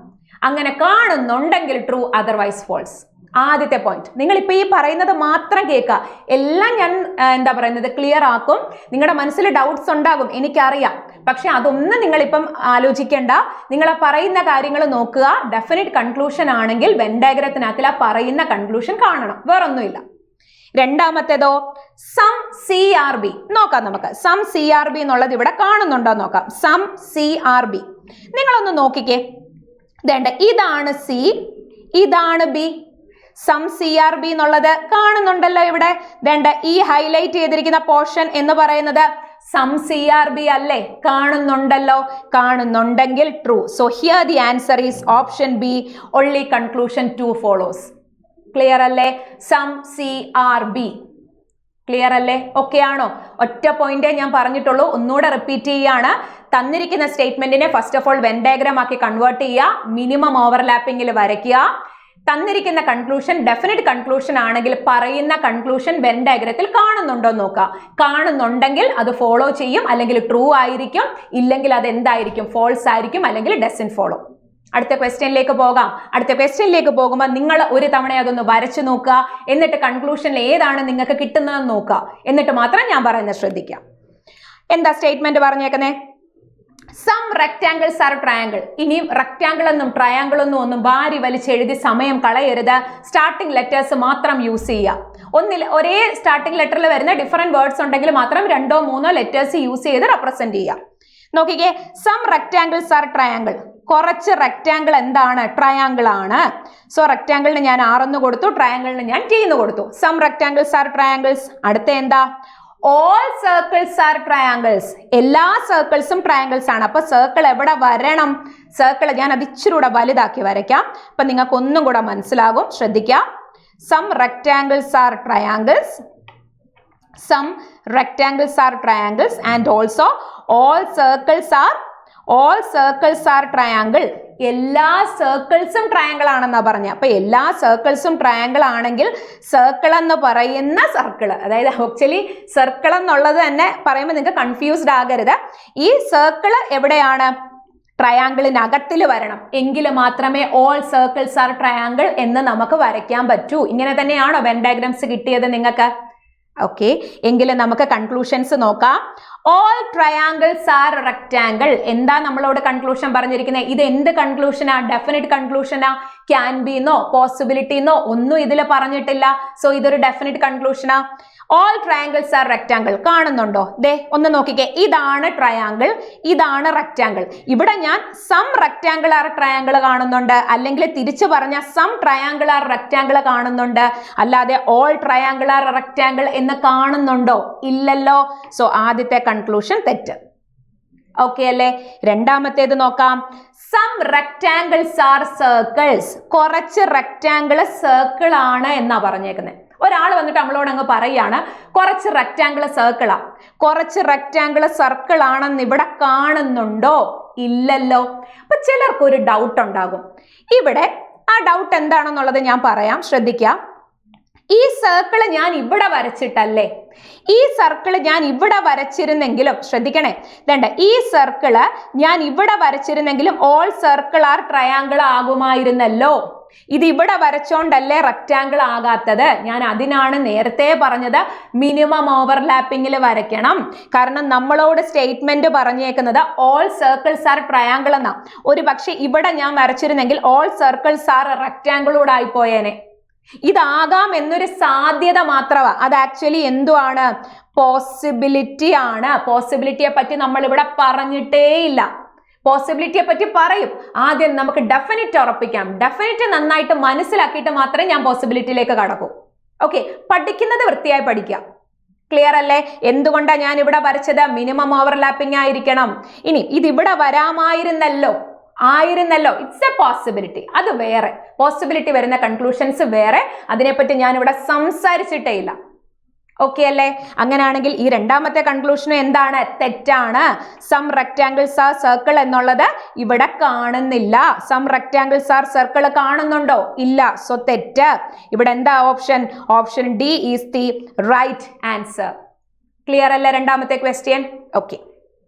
Speaker 1: അങ്ങനെ കാണുന്നുണ്ടെങ്കിൽ ട്രൂ, അതർവൈസ് ഫോൾസ്. ആദ്യത്തെ പോയിന്റ്. നിങ്ങൾ ഇപ്പൊ ഈ പറയുന്നത് മാത്രം കേൾക്കുക. എല്ലാം ഞാൻ എന്താ പറയുന്നത് ക്ലിയർ ആക്കും. നിങ്ങളുടെ മനസ്സിൽ ഡൗട്ട്സ് ഉണ്ടാകും, എനിക്കറിയാം. പക്ഷെ അതൊന്നും നിങ്ങളിപ്പം ആലോചിക്കേണ്ട. നിങ്ങൾ ആ പറയുന്ന കാര്യങ്ങൾ നോക്കുക. ഡെഫിനിറ്റ് കൺക്ലൂഷൻ ആണെങ്കിൽ വെൻ ഡയഗ്രത്തിനകത്തിൽ ആ പറയുന്ന കൺക്ലൂഷൻ കാണണം, വേറൊന്നുമില്ല. രണ്ടാമത്തേതോ സം സി ആർ ബി. നോക്കാം നമുക്ക്. സം സി ആർ ബി എന്നുള്ളത് ഇവിടെ കാണുന്നുണ്ടോ നോക്കാം. സം സി ആർ ബി നിങ്ങളൊന്ന് നോക്കിക്കേ. വേണ്ട, ഇതാണ് സി, ഇതാണ് B. Some C are B എന്നുള്ളത് കാണുന്നുണ്ടല്ലോ ഇവിടെ. വേണ്ട, ഈ ഹൈലൈറ്റ് ചെയ്തിരിക്കുന്ന പോർഷൻ എന്ന് പറയുന്നത് സം സി ആർ ബി അല്ലേ? കാണുന്നുണ്ടല്ലോ. കാണുന്നുണ്ടെങ്കിൽ true. So here the answer is option B. Only conclusion 2 follows. Clear അല്ലേ? Some C are B. Clear അല്ലേ? ഓക്കെ ആണോ? ഒറ്റ പോയിന്റേ ഞാൻ പറഞ്ഞിട്ടുള്ളൂ. ഒന്നുകൂടെ റിപ്പീറ്റ് ചെയ്യാണ്. തന്നിരിക്കുന്ന സ്റ്റേറ്റ്മെന്റിനെ first of all Venn diagram ആക്കി കൺവേർട്ട് ചെയ്യുക, മിനിമം ഓവർലാപ്പിംഗിൽ വരയ്ക്കുക. തന്നിരിക്കുന്ന കൺക്ലൂഷൻ ഡെഫിനിറ്റ് കൺക്ലൂഷൻ ആണെങ്കിൽ പറയുന്ന കൺക്ലൂഷൻ വെൻ ഡയഗ്രത്തിൽ കാണുന്നുണ്ടോ നോക്കുക. കാണുന്നുണ്ടെങ്കിൽ അത് ഫോളോ ചെയ്യും, അല്ലെങ്കിൽ ട്രൂ ആയിരിക്കും. ഇല്ലെങ്കിൽ അത് എന്തായിരിക്കും? ഫോൾസ് ആയിരിക്കും, അല്ലെങ്കിൽ ഡസന്റ് ഫോളോ. അടുത്ത ക്വസ്റ്റ്യനിലേക്ക് പോകാം. അടുത്ത ക്വസ്റ്റ്യനിലേക്ക് പോകുമ്പോൾ നിങ്ങൾ ഒരു തവണ അതൊന്ന് വരച്ചു നോക്കുക. എന്നിട്ട് കൺക്ലൂഷനിൽ ഏതാണ് നിങ്ങൾക്ക് കിട്ടുന്നതെന്ന് നോക്കുക. എന്നിട്ട് മാത്രം ഞാൻ പറയുന്നത് ശ്രദ്ധിക്കുക. എന്താ സ്റ്റേറ്റ്മെന്റ് പറഞ്ഞേക്കുന്നേ? Some rectangles are triangle. ഇനിയും റെക്ടാങ്കിൾ എന്നും ട്രയാങ്കിൾ ഒന്നും വാരി വലിച്ചെഴുതി സമയം കളയരുത്. സ്റ്റാർട്ടിംഗ് ലെറ്റേഴ്സ് മാത്രം യൂസ് ചെയ്യുക. ഒരേ സ്റ്റാർട്ടിംഗ് ലെറ്ററിൽ വരുന്ന ഡിഫറെന്റ് വേർഡ്സ് ഉണ്ടെങ്കിൽ മാത്രം 2 or 3 ലെറ്റേഴ്സ് യൂസ് ചെയ്ത് റെപ്രസെന്റ് ചെയ്യുക. നോക്കിക്കേ, സം റെക്ടാങ്കിൾസ് ആർ ട്രയാങ്കിൾ. കുറച്ച് റെക്ടാങ്കിൾ എന്താണ്? ട്രയാങ്കിൾ ആണ്. സോ റെക്ടാങ്കിളിന് ഞാൻ 6 കൊടുത്തു, ട്രയാങ്കിളിന് ഞാൻ T കൊടുത്തു. Some rectangles are triangles. അടുത്ത എന്താ? All circles are triangles. എല്ലാ സർക്കിൾസും ട്രയാങ്കിൾസ് ആണ്. അപ്പൊ സർക്കിൾ എവിടെ വരണം? സർക്കിൾ ഞാൻ അത് ഇച്ചിരി കൂടെ വലുതാക്കി വരയ്ക്കാം. അപ്പൊ നിങ്ങൾക്ക് ഒന്നും കൂടെ മനസ്സിലാകും. ശ്രദ്ധിക്കാം. Some rectangles are triangles. Some rectangles are triangles and also all circles are triangle. എല്ലാ സർക്കിൾസും ട്രയാങ്കിൾ ആണെന്നാ പറഞ്ഞ. അപ്പൊ എല്ലാ സർക്കിൾസും ട്രയാങ്കിൾ ആണെങ്കിൽ സർക്കിൾ എന്ന് പറയുന്ന സർക്കിൾ, അതായത് ആക്ച്വലി സർക്കിൾ എന്നുള്ളത് തന്നെ പറയുമ്പോൾ നിങ്ങൾക്ക് കൺഫ്യൂസ്ഡ് ആകരുത്. ഈ സർക്കിൾ എവിടെയാണ്? ട്രയാങ്കിളിനകത്തിൽ വരണം. എങ്കിൽ മാത്രമേ ഓൾ സർക്കിൾസ് ആർ ട്രയാങ്കിൾ എന്ന് നമുക്ക് വരയ്ക്കാൻ പറ്റൂ. ഇങ്ങനെ തന്നെയാണോ വെൻ ഡയഗ്രാംസ് കിട്ടിയത് നിങ്ങൾക്ക്? ഓക്കെ, എങ്കിലും നമുക്ക് കൺക്ലൂഷൻസ് നോക്കാം. All triangles are rectangle. എന്താ നമ്മളോട് കൺക്ലൂഷൻ പറഞ്ഞിരിക്കുന്നത്? ഇത് എന്ത് കൺക്ലൂഷനാ? ഡെഫിനിറ്റ് കൺക്ലൂഷനാ? ക്യാൻ ബി എന്നോ പോസിബിലിറ്റി എന്നോ ഒന്നും ഇതിൽ പറഞ്ഞിട്ടില്ല. സോ ഇതൊരു ഡെഫിനിറ്റ് കൺക്ലൂഷനാ. All triangles are rectangle. കാണുന്നുണ്ടോ? ദേ ഒന്ന് നോക്കിക്കേ, ഇതാണ് ട്രയാങ്കിൾ, ഇതാണ് റെക്ടാങ്കിൾ. ഇവിടെ ഞാൻ സം റെക്ടാങ്കിൾ ആർ ട്രയാങ്കിൾ കാണുന്നുണ്ട്, അല്ലെങ്കിൽ തിരിച്ചു പറഞ്ഞ സം ട്രയാങ്കിൾ ആർ റെക്ടാങ്കിൾ കാണുന്നുണ്ട്. അല്ലാതെ ഓൾ ട്രയാങ്കിൾ ആർ റെക്ടാങ്കിൾ എന്ന് കാണുന്നുണ്ടോ? ഇല്ലല്ലോ. സോ ആദ്യത്തെ കൺക്ലൂഷൻ തെറ്റ്. ഓക്കെ അല്ലേ? രണ്ടാമത്തേത് നോക്കാം. Some rectangles are circles. കുറച്ച് റെക്ടാങ്കിൾ സർക്കിൾ ആണ് എന്നാ പറഞ്ഞേക്കുന്നത്. ഒരാൾ വന്നിട്ട് നമ്മളോട് അങ്ങ് പറയാണ് കുറച്ച് റെക്ടാങ്കിൾ സർക്കിളാ. കുറച്ച് റെക്ടാങ്കിൾ സർക്കിൾ ആണെന്ന് ഇവിടെ കാണുന്നുണ്ടോ? ഇല്ലല്ലോ. അപ്പൊ ചിലർക്ക് ഒരു ഡൗട്ട് ഉണ്ടാകും. ഇവിടെ ആ ഡൗട്ട് എന്താണെന്നുള്ളത് ഞാൻ പറയാം, ശ്രദ്ധിക്കാം. ഈ സർക്കിൾ ഞാൻ ഇവിടെ വരച്ചിട്ടല്ലേ? ഈ സർക്കിൾ ഞാൻ ഇവിടെ വരച്ചിരുന്നെങ്കിലും, ശ്രദ്ധിക്കണേ, ഇതേണ്ട, ഈ സർക്കിള് ഞാൻ ഇവിടെ വരച്ചിരുന്നെങ്കിലും ഓൾ സർക്കിൾ ആർ ട്രയാങ്കിൾ ആകുമായിരുന്നല്ലോ. ഇത് ഇവിടെ വരച്ചോണ്ടല്ലേ റെക്ടാങ്കിൾ ആകാത്തത്? ഞാൻ അതിനാണ് നേരത്തെ പറഞ്ഞത് മിനിമം ഓവർലാപ്പിംഗിൽ വരയ്ക്കണം. കാരണം നമ്മളോട് സ്റ്റേറ്റ്മെന്റ് പറഞ്ഞേക്കുന്നത് ഓൾ സർക്കിൾസ് ആർ ട്രയാങ്കിൾ എന്നാ. ഒരു പക്ഷെ ഇവിടെ ഞാൻ വരച്ചിരുന്നെങ്കിൽ ഓൾ സർക്കിൾസ് ആർ റെക്ടാങ്കിളോട് ആയിപ്പോയേനെ. ഇതാകാം എന്നൊരു സാധ്യത മാത്രമാ. അത് ആക്ച്വലി എന്തുവാണ്? പോസിബിലിറ്റി ആണ്. പോസിബിലിറ്റിയെ പറ്റി നമ്മൾ ഇവിടെ പറഞ്ഞിട്ടേ ഇല്ല. പോസിബിലിറ്റിയെ പറ്റി പറയും. ആദ്യം നമുക്ക് ഡെഫിനിറ്റ് ഉറപ്പിക്കാം. ഡെഫിനിറ്റ് നന്നായിട്ട് മനസ്സിലാക്കിയിട്ട് മാത്രമേ ഞാൻ പോസിബിലിറ്റിയിലേക്ക് കടക്കൂ. ഓക്കെ, പഠിക്കുന്നത് വൃത്തിയായി പഠിക്കുക. ക്ലിയർ അല്ലേ? എന്തുകൊണ്ടാണ് ഞാൻ ഇവിടെ വരച്ചത്? മിനിമം ഓവർലാപ്പിംഗ് ആയിരിക്കണം. ഇനി ഇതിവിടെ വരാമായിരുന്നല്ലോ, ഇറ്റ്സ് എ പോസിബിലിറ്റി. അത് വേറെ. പോസിബിലിറ്റി വരുന്ന കൺക്ലൂഷൻസ് വേറെ. അതിനെപ്പറ്റി ഞാൻ ഇവിടെ സംസാരിച്ചിട്ടേ ഇല്ല. ഓക്കെ അല്ലേ? അങ്ങനെയാണെങ്കിൽ ഈ രണ്ടാമത്തെ കൺക്ലൂഷനും എന്താണ്? തെറ്റാണ്. സം റെക്ടാങ്കിൾസ് ആർ സർക്കിൾ എന്നുള്ളത് ഇവിടെ കാണുന്നില്ല. സം റെക്ടാങ്കിൾസ് ആർ സർക്കിൾ കാണുന്നുണ്ടോ? ഇല്ല. സോ തെറ്റ്. ഇവിടെ എന്താ option? Option D is the right answer. Clear അല്ലേ രണ്ടാമത്തെ ക്വസ്റ്റ്യൻ? ഓക്കെ,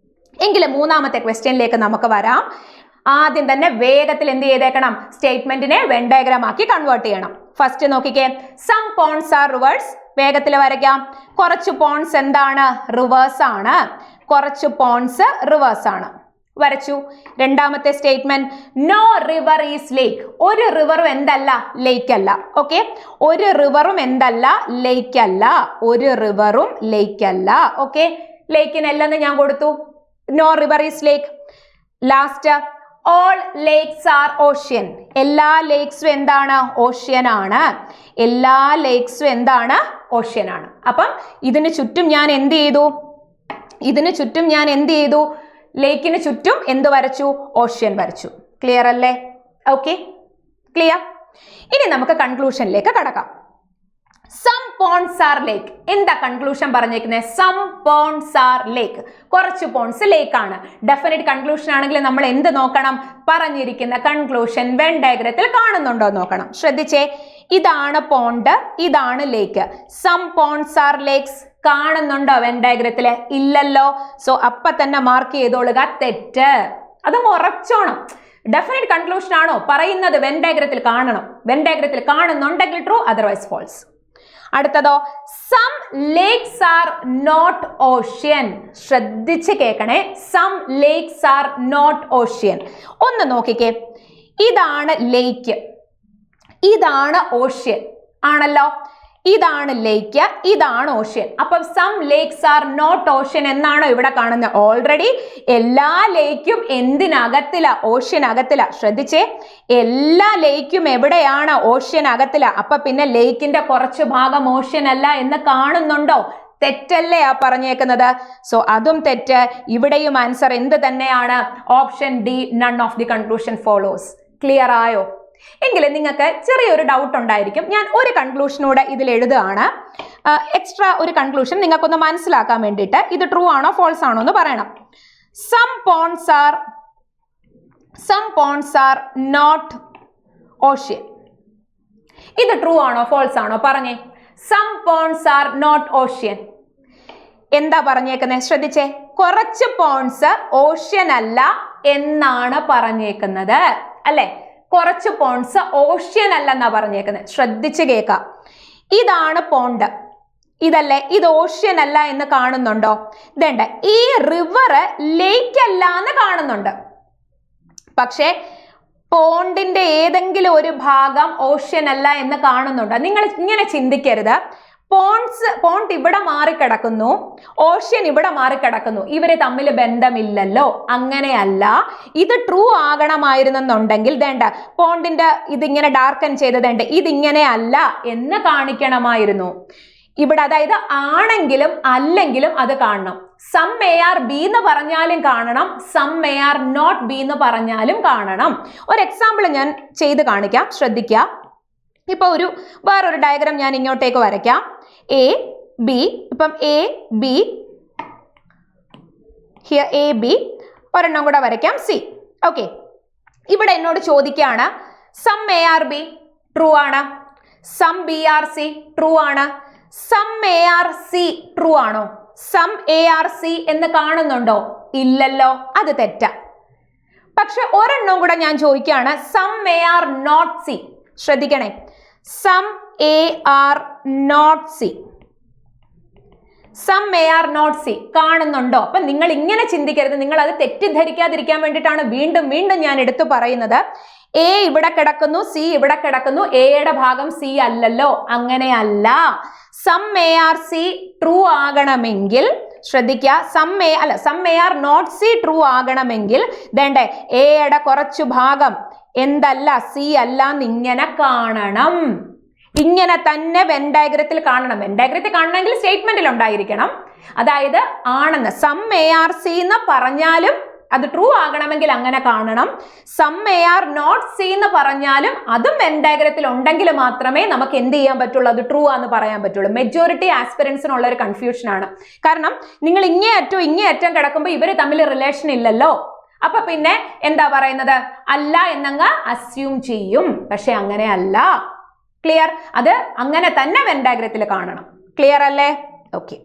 Speaker 1: എങ്കിലും മൂന്നാമത്തെ ക്വസ്റ്റ്യനിലേക്ക് നമുക്ക് വരാം. ആദ്യം തന്നെ വേഗത്തിൽ എന്ത് ചെയ്തേക്കണം? സ്റ്റേറ്റ്മെന്റിനെ വെൻ ഡയഗ്രാം ആക്കി കൺവേർട്ട് ചെയ്യണം. ഫസ്റ്റ് നോക്കിക്കേ, സം പോൺസ് ആർ റിവേഴ്സ്. വേഗത്തിൽ വരയ്ക്കാം. കുറച്ച് പോൺസ് എന്താണ്? റിവേഴ്സ് ആണ്. കുറച്ച് പോൺസ് റിവേഴ്സ് ആണ്. വരച്ചു. രണ്ടാമത്തെ സ്റ്റേറ്റ്മെന്റ്, നോ റിവർ ഈസ് ലേക്ക്. ഒരു റിവറും എന്തല്ല? ലേക്ക് അല്ല. ഓക്കെ, ഒരു റിവറും എന്തല്ല? ലേക്ക് അല്ല. ഒരു റിവറും ലേക്ക് അല്ല. ഓക്കെ, ലേക്കിനല്ലെന്ന് ഞാൻ കൊടുത്തു. No river is lake. Last, all lakes are ocean. എല്ലാ ലേക്സും എന്താണ്? ഓഷ്യൻ ആണ്. എല്ലാ ലേക്സും എന്താണ്? ഓഷ്യൻ ആണ്. അപ്പം ഇതിന് ചുറ്റും ഞാൻ എന്ത് ചെയ്തു? ലേക്കിന് ചുറ്റും എന്ത് വരച്ചു? ഓഷ്യൻ വരച്ചു. ക്ലിയർ അല്ലേ? Okay, clear. ഇനി നമുക്ക് കൺക്ലൂഷനിലേക്ക് കടക്കാം. സം പോൺസ് ആർ ലേക്ക്. എന്താ കൺക്ലൂഷൻ പറഞ്ഞേക്കുന്നത്? സം പോൺസ് ആർ ലേക്ക്. കുറച്ച് പോൺസ് ലേക്ക് ആണ്. ഡെഫിനിറ്റ് കൺക്ലൂഷൻ ആണെങ്കിൽ നമ്മൾ എന്ത് നോക്കണം? പറഞ്ഞിരിക്കുന്ന കൺക്ലൂഷൻ വെൻ ഡയഗ്രത്തിൽ കാണുന്നുണ്ടോ നോക്കണം. ശ്രദ്ധിച്ചേ, ഇതാണ് പോണ്ട്, ഇതാണ് ലേക്ക്. സം പോൺസ് ആർ ലേക്സ് കാണുന്നുണ്ടോ വെൻ ഡയഗ്രത്തില്? ഇല്ലല്ലോ. സോ അപ്പൊ തന്നെ മാർക്ക് ചെയ്തോളുക തെറ്റ്. അത് ഉറച്ചോണം. ഡെഫിനറ്റ് കൺക്ലൂഷൻ ആണോ പറയുന്നത്? വെൻ ഡയഗ്രത്തിൽ കാണണം. വെൻ ഡയഗ്രത്തിൽ കാണുന്നുണ്ടെങ്കിൽ ട്രൂ, അതർവൈസ് ഫോൾസ്. അടുത്തതോ, some lakes are not ocean. ശ്രദ്ധിച്ച് കേൾക്കണേ, some lakes are not ocean. ഒന്ന് നോക്കിക്കേ, ഇതാണ് ലേക്ക്, ഇതാണ് ഓഷ്യൻ ആണല്ലോ. ഇതാണ് ലേക്ക്, ഇതാണ് ഓഷ്യൻ. അപ്പം some lakes are not ocean എന്നാണോ ഇവിടെ കാണുന്നത്? ഓൾറെഡി എല്ലാ ലേക്കും എന്തിനകത്തില? ഓഷ്യൻ അകത്തില. ശ്രദ്ധിച്ചേ, എല്ലാ ലേക്കും എവിടെയാണ്? ഓഷ്യൻ അകത്തില. അപ്പൊ പിന്നെ ലേക്കിന്റെ കുറച്ച് ഭാഗം ഓഷ്യൻ അല്ല എന്ന് കാണുന്നുണ്ടോ? തെറ്റല്ലേ ആ പറഞ്ഞേക്കുന്നത്? സോ അതും തെറ്റ്. ഇവിടെയും ആൻസർ എന്ത് തന്നെയാണ്? Option D, none of the conclusion follows. Clear ആയോ? എങ്കിലും നിങ്ങൾക്ക് ചെറിയൊരു ഡൗട്ട് ഉണ്ടായിരിക്കും. ഞാൻ ഒരു കൺക്ലൂഷനൂടെ ഇതിൽ എഴുതുകയാണ്, എക്സ്ട്രാ ഒരു കൺക്ലൂഷൻ നിങ്ങൾക്കൊന്ന് മനസ്സിലാക്കാൻ വേണ്ടിയിട്ട്. ഇത് ട്രൂ ആണോ ഫോൾസ് ആണോ എന്ന് പറയണം. Some ponds are not ocean. ഇത് ട്രൂ ആണോ ഫോൾസ് ആണോ പറഞ്ഞേ? Some ponds are not ocean. എന്താ പറഞ്ഞേക്കുന്നത്? ശ്രദ്ധിച്ചേ, കുറച്ച് പോൺസ് ഓഷ്യൻ അല്ല എന്നാണ് പറഞ്ഞേക്കുന്നത് അല്ലെ? കുറച്ച് പോൺസ് ഓഷ്യൻ അല്ലെന്നാ പറഞ്ഞേക്കുന്നത്. ശ്രദ്ധിച്ച് കേൾക്കാം. ഇതാണ് പോണ്ട്, ഇതല്ലേ? ഇത് ഓഷ്യൻ അല്ല എന്ന് കാണുന്നുണ്ടോ? ഇതേണ്ട, ഈ റിവർ ലേക്ക് അല്ല എന്ന് കാണുന്നുണ്ട്. പക്ഷേ പോണ്ടിന്റെ ഏതെങ്കിലും ഒരു ഭാഗം ഓഷ്യൻ അല്ല എന്ന് കാണുന്നുണ്ട്. നിങ്ങൾ ഇങ്ങനെ ചിന്തിക്കരുത്, പോണ്ട് ഇവിടെ മാറിക്കിടക്കുന്നു, ഓഷ്യൻ ഇവിടെ മാറിക്കിടക്കുന്നു, ഇവര് തമ്മിൽ ബന്ധമില്ലല്ലോ. അങ്ങനെയല്ല. ഇത് ട്രൂ ആകണമായിരുന്നെന്നുണ്ടെങ്കിൽ വേണ്ട, പോണ്ടിന്റെ ഇതിങ്ങനെ ഡാർക്കൻ ചെയ്തതേണ്ട, ഇതിങ്ങനെ അല്ല എന്ന് കാണിക്കണമായിരുന്നു ഇവിടെ. അതായത് ആണെങ്കിലും അല്ലെങ്കിലും അത് കാണണം. സം മേ ആർ ബി എന്ന് പറഞ്ഞാലും കാണണം, some may are not B എന്ന് പറഞ്ഞാലും കാണണം. ഒരു എക്സാമ്പിൾ ഞാൻ ചെയ്ത് കാണിക്കാം, ശ്രദ്ധിക്കുക. ഇപ്പൊ വേറൊരു ഡയഗ്രാം ഞാൻ ഇങ്ങോട്ടേക്ക് വരയ്ക്കാം. എ ബി, ഇപ്പം A B, here A B, ഒരെണ്ണം കൂടെ വരയ്ക്കാം, സി. ഓക്കെ, ഇവിടെ എന്നോട് ചോദിക്കുകയാണ് some A are B true ആണ്, some B are C true ആണ്, some A are C true ആണോ? സം എ ആർ സി എന്ന് കാണുന്നുണ്ടോ? ഇല്ലല്ലോ, അത് തെറ്റാ. പക്ഷെ ഒരെണ്ണം കൂടെ ഞാൻ ചോദിക്കുകയാണ്, some A are not C. ശ്രദ്ധിക്കണേ, some A are not C, some A are not C കാണുന്നുണ്ടോ? അപ്പൊ നിങ്ങൾ ഇങ്ങനെ ചിന്തിക്കരുത്, നിങ്ങൾ അത് തെറ്റിദ്ധരിക്കാതിരിക്കാൻ വേണ്ടിയിട്ടാണ് വീണ്ടും വീണ്ടും ഞാൻ എടുത്തു പറയുന്നത്. എ ഇവിടെ കിടക്കുന്നു, സി ഇവിടെ കിടക്കുന്നു, എയുടെ ഭാഗം സി അല്ലല്ലോ. അങ്ങനെയല്ല. Some A are C true ആകണമെങ്കിൽ ശ്രദ്ധിക്കുക, some A are not C true ആകണമെങ്കിൽ വേണ്ടേ എയുടെ കുറച്ചു ഭാഗം എന്തല്ല, സി അല്ല എന്നിങ്ങനെ കാണണം. ഇങ്ങനെ തന്നെ വെൻ ഡയഗ്രത്തിൽ കാണണം. വെൻ ഡയഗ്രത്തിൽ കാണണമെങ്കിൽ സ്റ്റേറ്റ്മെന്റിൽ ഉണ്ടായിരിക്കണം. അതായത് ആണെന്ന് സം എ ആർ സി എന്ന് പറഞ്ഞാലും അത് ട്രൂ ആകണമെങ്കിൽ അങ്ങനെ കാണണം. Some A are not C എന്ന് പറഞ്ഞാലും അതും വെൻ ഡയഗ്രത്തിൽ ഉണ്ടെങ്കിൽ മാത്രമേ നമുക്ക് എന്ത് ചെയ്യാൻ പറ്റുള്ളൂ, അത് ട്രൂ ആണെന്ന് പറയാൻ പറ്റുള്ളൂ. മെജോറിറ്റി ആസ്പിറൻസിനുള്ള ഒരു കൺഫ്യൂഷൻ ആണ്. കാരണം നിങ്ങൾ ഇങ്ങേ അറ്റം കിടക്കുമ്പോൾ ഇവര് തമ്മിൽ റിലേഷൻ ഇല്ലല്ലോ. അപ്പൊ പിന്നെ എന്താ പറയുന്നത്, അല്ല എന്നങ്ങ് അസ്യൂം ചെയ്യും. പക്ഷെ അങ്ങനെ അല്ല. ക്ലിയർ? അത് അങ്ങനെ തന്നെ വെൻ ഡയഗ്രത്തിൽ കാണണം. ക്ലിയർ അല്ലേ? ഓക്കെ,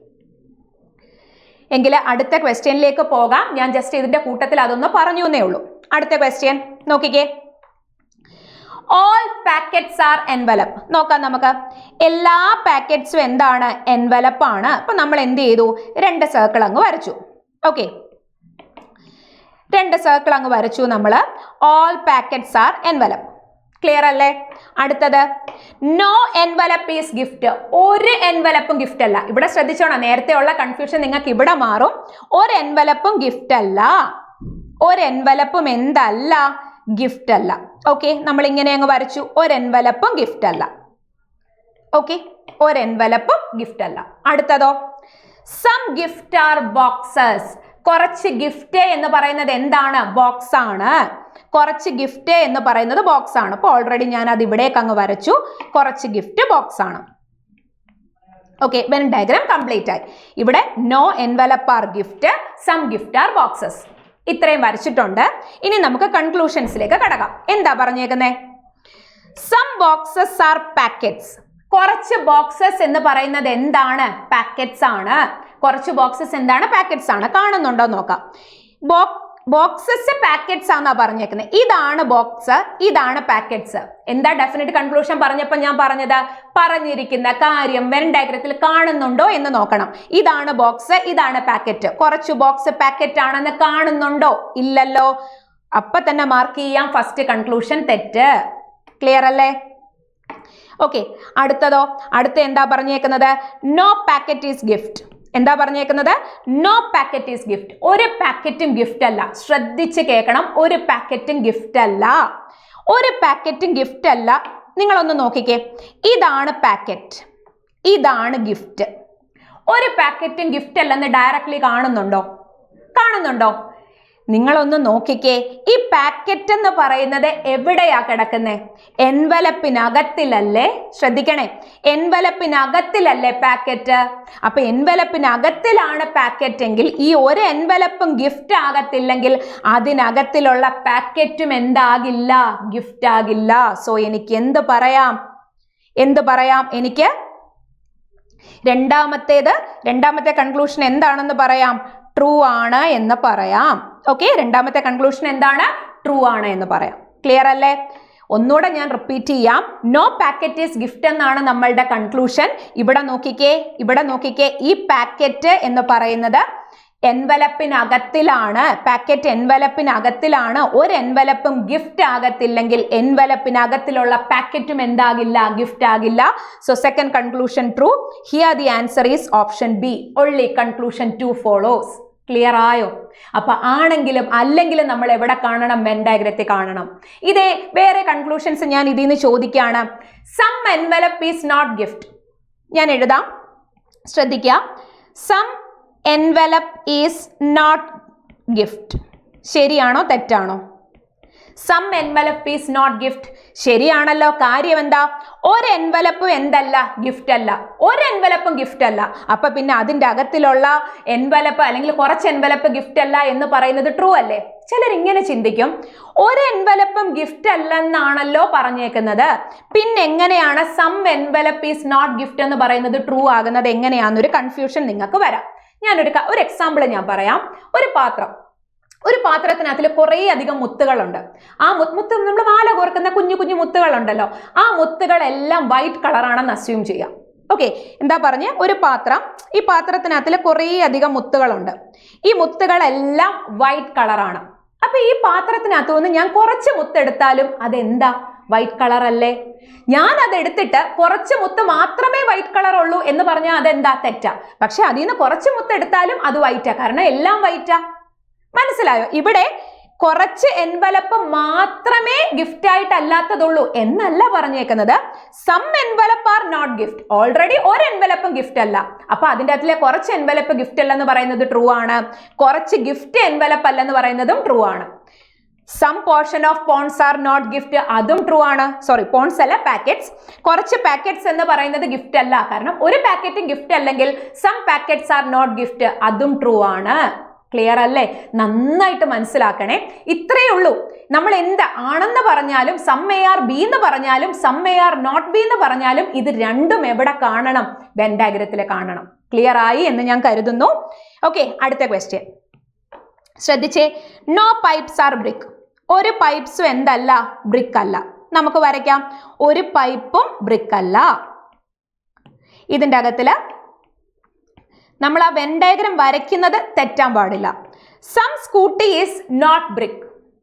Speaker 1: എങ്കിൽ അടുത്ത ക്വസ്റ്റ്യനിലേക്ക് പോകാം. ഞാൻ ജസ്റ്റ് ഇതിന്റെ കൂട്ടത്തിൽ അതൊന്ന് പറഞ്ഞു എന്നേ ഉള്ളൂ. അടുത്ത ക്വസ്റ്റ്യൻ നോക്കിക്കേ. All packets are envelope. നോക്കാം നമുക്ക്. എല്ലാ പാക്കറ്റ്സും എന്താണ്? എൻവലപ്പ് ആണ്. അപ്പൊ നമ്മൾ എന്ത് ചെയ്തു? 2 സർക്കിൾ അങ്ങ് വരച്ചു. ഓക്കെ, 2 സർക്കിൾ അങ്ങ് വരച്ചു നമ്മൾ. All packets are envelope. Clear അല്ലേ? അടുത്തത്, നോ എൻവലപ്പ് ഈസ് ഗിഫ്റ്റ്. ഒരു എൻവലപ്പും ഗിഫ്റ്റ് അല്ല. ഇവിടെ ശ്രദ്ധിച്ചോണം, നേരത്തെ ഉള്ള കൺഫ്യൂഷൻ നിങ്ങൾക്ക് ഇവിടെ മാറും. ഒരു എൻവലപ്പും ഗിഫ്റ്റ് അല്ല. ഒരു എൻവലപ്പും എന്തല്ല? ഗിഫ്റ്റ് അല്ല. ഓക്കെ, നമ്മൾ ഇങ്ങനെ അങ്ങ് വരച്ചു. ഒരു എൻവലപ്പും ഗിഫ്റ്റ് അല്ല. ഓക്കെ, ഒരു എൻവലപ്പും ഗിഫ്റ്റ് അല്ല. അടുത്തതോ, സം ഗിഫ്റ്റ് ആർ ബോക്സസ്. കുറച്ച് ഗിഫ്റ്റ് എന്ന് പറയുന്നത് എന്താണ്? ബോക്സ് ആണ്. കുറച്ച് ഗിഫ്റ്റ് എന്ന് പറയുന്നത് ബോക്സ് ആണ്. അപ്പൊ ഓൾറെഡി ഞാൻ അത് ഇവിടേക്ക് അങ്ങ് വരച്ചു. കുറച്ച് ഗിഫ്റ്റ് ബോക്സ് ആണ്. ഓക്കെ, വെൻ ഡയഗ്രാം കംപ്ലീറ്റ് ആയി. ഇവിടെ no envelope are gift, some gift are boxes. ഇത്രയും വരച്ചിട്ടുണ്ട്. ഇനി നമുക്ക് കൺക്ലൂഷൻസിലേക്ക് കടക്കാം. എന്താ പറഞ്ഞേക്കുന്നേ? Some boxes are packets. കുറച്ച് ബോക്സസ് എന്ന് പറയുന്നത് എന്താണ്? പാക്കറ്റ്സ് ആണ്. കുറച്ച് ബോക്സസ് എന്താണ്? പാക്കറ്റ്സ് ആണ്. കാണുന്നുണ്ടോ നോക്കാം. ബോക്സസ് പാക്കറ്റ്സ് ആണെന്നാ പറഞ്ഞേക്കുന്നത്. ഇതാണ് ബോക്സ്, ഇതാണ് പാക്കറ്റ്സ്. എന്താ ഡെഫിനറ്റ് കൺക്ലൂഷൻ പറഞ്ഞപ്പോൾ ഞാൻ പറഞ്ഞത്? പറഞ്ഞിരിക്കുന്ന കാര്യം വെൻ ഡയഗ്രത്തിൽ കാണുന്നുണ്ടോ എന്ന് നോക്കണം. ഇതാണ് ബോക്സ്, ഇതാണ് പാക്കറ്റ്. കുറച്ച് ബോക്സ് പാക്കറ്റ് ആണെന്ന് കാണുന്നുണ്ടോ? ഇല്ലല്ലോ. അപ്പൊ തന്നെ മാർക്ക് ചെയ്യാം. ഫസ്റ്റ് കൺക്ലൂഷൻ തെറ്റ്. ക്ലിയർ അല്ലേ? ഓക്കെ, അടുത്തതോ? അടുത്ത എന്താ പറഞ്ഞേക്കുന്നത്? No packet is gift. എന്താ പറഞ്ഞേക്കുന്നത്? No packet is gift. ഒരു പാക്കറ്റും ഗിഫ്റ്റ് അല്ല. ശ്രദ്ധിച്ച് കേൾക്കണം. ഒരു പാക്കറ്റും ഗിഫ്റ്റ് അല്ല. ഒരു പാക്കറ്റും ഗിഫ്റ്റ് അല്ല. നിങ്ങളൊന്ന് നോക്കിക്കേ. ഇതാണ് പാക്കറ്റ്, ഇതാണ് ഗിഫ്റ്റ്. ഒരു പാക്കറ്റും ഗിഫ്റ്റ് അല്ലെന്ന് ഡയറക്ട്ലി കാണുന്നുണ്ടോ? കാണുന്നുണ്ടോ? നിങ്ങളൊന്ന് നോക്കിക്കേ. ഈ പാക്കറ്റ് എന്ന് പറയുന്നത് എവിടെയാ കിടക്കുന്നത്? എൻവലപ്പിനകത്തിലല്ലേ? ശ്രദ്ധിക്കണേ, എൻവലപ്പിനകത്തിലല്ലേ പാക്കറ്റ്? അപ്പൊ എൻവലപ്പിനകത്തിലാണ് പാക്കറ്റ് എങ്കിൽ ഈ ഒരു എൻവലപ്പും ഗിഫ്റ്റ് ആകത്തില്ലെങ്കിൽ അതിനകത്തിലുള്ള പാക്കറ്റും എന്താകില്ല? ഗിഫ്റ്റ് ആകില്ല. സോ എനിക്ക് എന്ത് പറയാം? എനിക്ക് രണ്ടാമത്തെ കൺക്ലൂഷൻ എന്താണെന്ന് പറയാം? ട്രൂ ആണ് എന്ന് പറയാം. ഓക്കെ, രണ്ടാമത്തെ കൺക്ലൂഷൻ എന്താണ്? ട്രൂ ആണ് എന്ന് പറയാം. ക്ലിയർ അല്ലേ? ഒന്നുകൂടെ ഞാൻ റിപ്പീറ്റ് ചെയ്യാം. നോ പാക്കറ്റ് ഈസ് ഗിഫ്റ്റ് എന്നാണ് നമ്മളുടെ കൺക്ലൂഷൻ. ഇവിടെ നോക്കിക്കേ. ഈ പാക്കറ്റ് എന്ന് പറയുന്നത് എൻവലപ്പിനകത്തിലാണ്. പാക്കറ്റ് എൻവലപ്പിനകത്തിലാണ്. ഒരു എൻവലപ്പും ഗിഫ്റ്റ് ആകത്തില്ലെങ്കിൽ എൻവലപ്പിനകത്തിലുള്ള പാക്കറ്റും എന്താകില്ല? ഗിഫ്റ്റ് ആകില്ല. So second conclusion true. Here the answer is option B. Only conclusion 2 follows. Clear ആയോ? അപ്പൊ ആണെങ്കിലും അല്ലെങ്കിലും നമ്മൾ എവിടെ കാണണം? വെൻ ഡയഗ്രത്തിൽ കാണണം. ഇതേ വേറെ കൺക്ലൂഷൻസ് ഞാൻ ഇതിൽ നിന്ന് ചോദിക്കുകയാണ്. Some envelope is not gift. ഞാൻ എഴുതാം, ശ്രദ്ധിക്കുക. സം envelope is not gift. ശരിയാണോ തെറ്റാണോ? സം envelope is not gift. ശരിയാണല്ലോ. കാര്യം എന്താ? ഒരു എൻവലപ്പും എന്തല്ല? ഗിഫ്റ്റ് അല്ല. ഒരു എൻവലപ്പും ഗിഫ്റ്റ് അല്ല. അപ്പൊ പിന്നെ അതിന്റെ അകത്തിലുള്ള എൻവലപ്പ് അല്ലെങ്കിൽ കുറച്ച് എൻവലപ്പ് ഗിഫ്റ്റ് അല്ല എന്ന് പറയുന്നത് ട്രൂ അല്ലേ? ചിലർ ഇങ്ങനെ ചിന്തിക്കും, ഒരു എൻവലപ്പും ഗിഫ്റ്റ് അല്ലെന്നാണല്ലോ പറഞ്ഞേക്കുന്നത്, പിന്നെ എങ്ങനെയാണ് some envelope is not gift എന്ന് പറയുന്നത് ട്രൂ ആകുന്നത്? എങ്ങനെയാണെന്നൊരു കൺഫ്യൂഷൻ നിങ്ങൾക്ക് വരാം. ഒരു എക്സാമ്പിൾ ഞാൻ പറയാം. ഒരു പാത്രത്തിനകത്തിൽ കുറേ അധികം മുത്തുകളുണ്ട്. ആ മുത്ത് നമ്മൾ മാല കോർക്കുന്ന കുഞ്ഞു കുഞ്ഞു മുത്തുകളുണ്ടല്ലോ, ആ മുത്തുകളെല്ലാം വൈറ്റ് കളറാണെന്ന് അസ്യൂം ചെയ്യാം. ഓക്കെ, എന്താ പറഞ്ഞ? ഒരു പാത്രം, ഈ പാത്രത്തിനകത്തിൽ കുറേ അധികം മുത്തുകളുണ്ട്. ഈ മുത്തുകളെല്ലാം വൈറ്റ് കളറാണ്. അപ്പൊ ഈ പാത്രത്തിനകത്ത് നിന്ന് ഞാൻ കുറച്ച് മുത്തെടുത്താലും അതെന്താ? വൈറ്റ് കളർ അല്ലേ? ഞാൻ അതെടുത്തിട്ട് കുറച്ച് മുത്ത് മാത്രമേ വൈറ്റ് കളർ ഉള്ളൂ എന്ന് പറഞ്ഞാൽ അതെന്താ? തെറ്റാ. പക്ഷെ അതിൽ നിന്ന് കുറച്ച് മുത്തെടുത്താലും അത് വൈറ്റാ, കാരണം എല്ലാം വൈറ്റാ. മനസ്സിലായോ? ഇവിടെ കുറച്ച് എൻവലപ്പ് മാത്രമേ ഗിഫ്റ്റ് ആയിട്ടല്ലാത്തതുള്ളൂ എന്നല്ല പറഞ്ഞേക്കുന്നത്. Some envelope are not gift. Already ഒരു എൻവലപ്പും ഗിഫ്റ്റ് അല്ല. അപ്പൊ അതിൻ്റെ അകത്തിലെ കുറച്ച് എൻവലപ്പ് ഗിഫ്റ്റ് അല്ലെന്ന് പറയുന്നത് ട്രൂ ആണ്. കുറച്ച് ഗിഫ്റ്റ് എൻവലപ്പ് അല്ലെന്ന് പറയുന്നതും ട്രൂ ആണ്. Some portion of ponds are not gift, അതും ട്രൂ ആണ്. സോറി, പോൺസ് അല്ല, പാക്കറ്റ്സ്. കുറച്ച് പാക്കറ്റ്സ് എന്ന് പറയുന്നത് ഗിഫ്റ്റ് അല്ല, കാരണം ഒരു പാക്കറ്റും ഗിഫ്റ്റ് അല്ലെങ്കിൽ some packets are not gift, അതും ട്രൂ ആണ്. ക്ലിയർ അല്ലേ? നന്നായിട്ട് മനസ്സിലാക്കണേ. ഇത്രയേ ഉള്ളൂ. നമ്മൾ എന്ത് ആണെന്ന് പറഞ്ഞാലും, സം എ ആർ ബി എന്ന് പറഞ്ഞാലും, some A are not B എന്ന് പറഞ്ഞാലും, ഇത് രണ്ടും എവിടെ കാണണം? വെൻ ഡയഗ്രത്തിൽ കാണണം. ക്ലിയർ ആയി എന്ന് ഞാൻ കരുതുന്നു. ഓക്കെ, അടുത്ത ക്വസ്റ്റ്യൻ ശ്രദ്ധിച്ചേ. No pipes are brick. ഒരു പൈപ്സും എന്തല്ല? ബ്രിക്ക് അല്ല. നമുക്ക് വരയ്ക്കാം. ഒരു പൈപ്പും ബ്രിക്ക് അല്ല. ഇതിൻ്റെ അകത്തില് നമ്മൾ ആ വെൻ ഡയഗ്രം വരയ്ക്കുന്നത് തെറ്റാൻ പാടില്ല. Some scooty is not brick.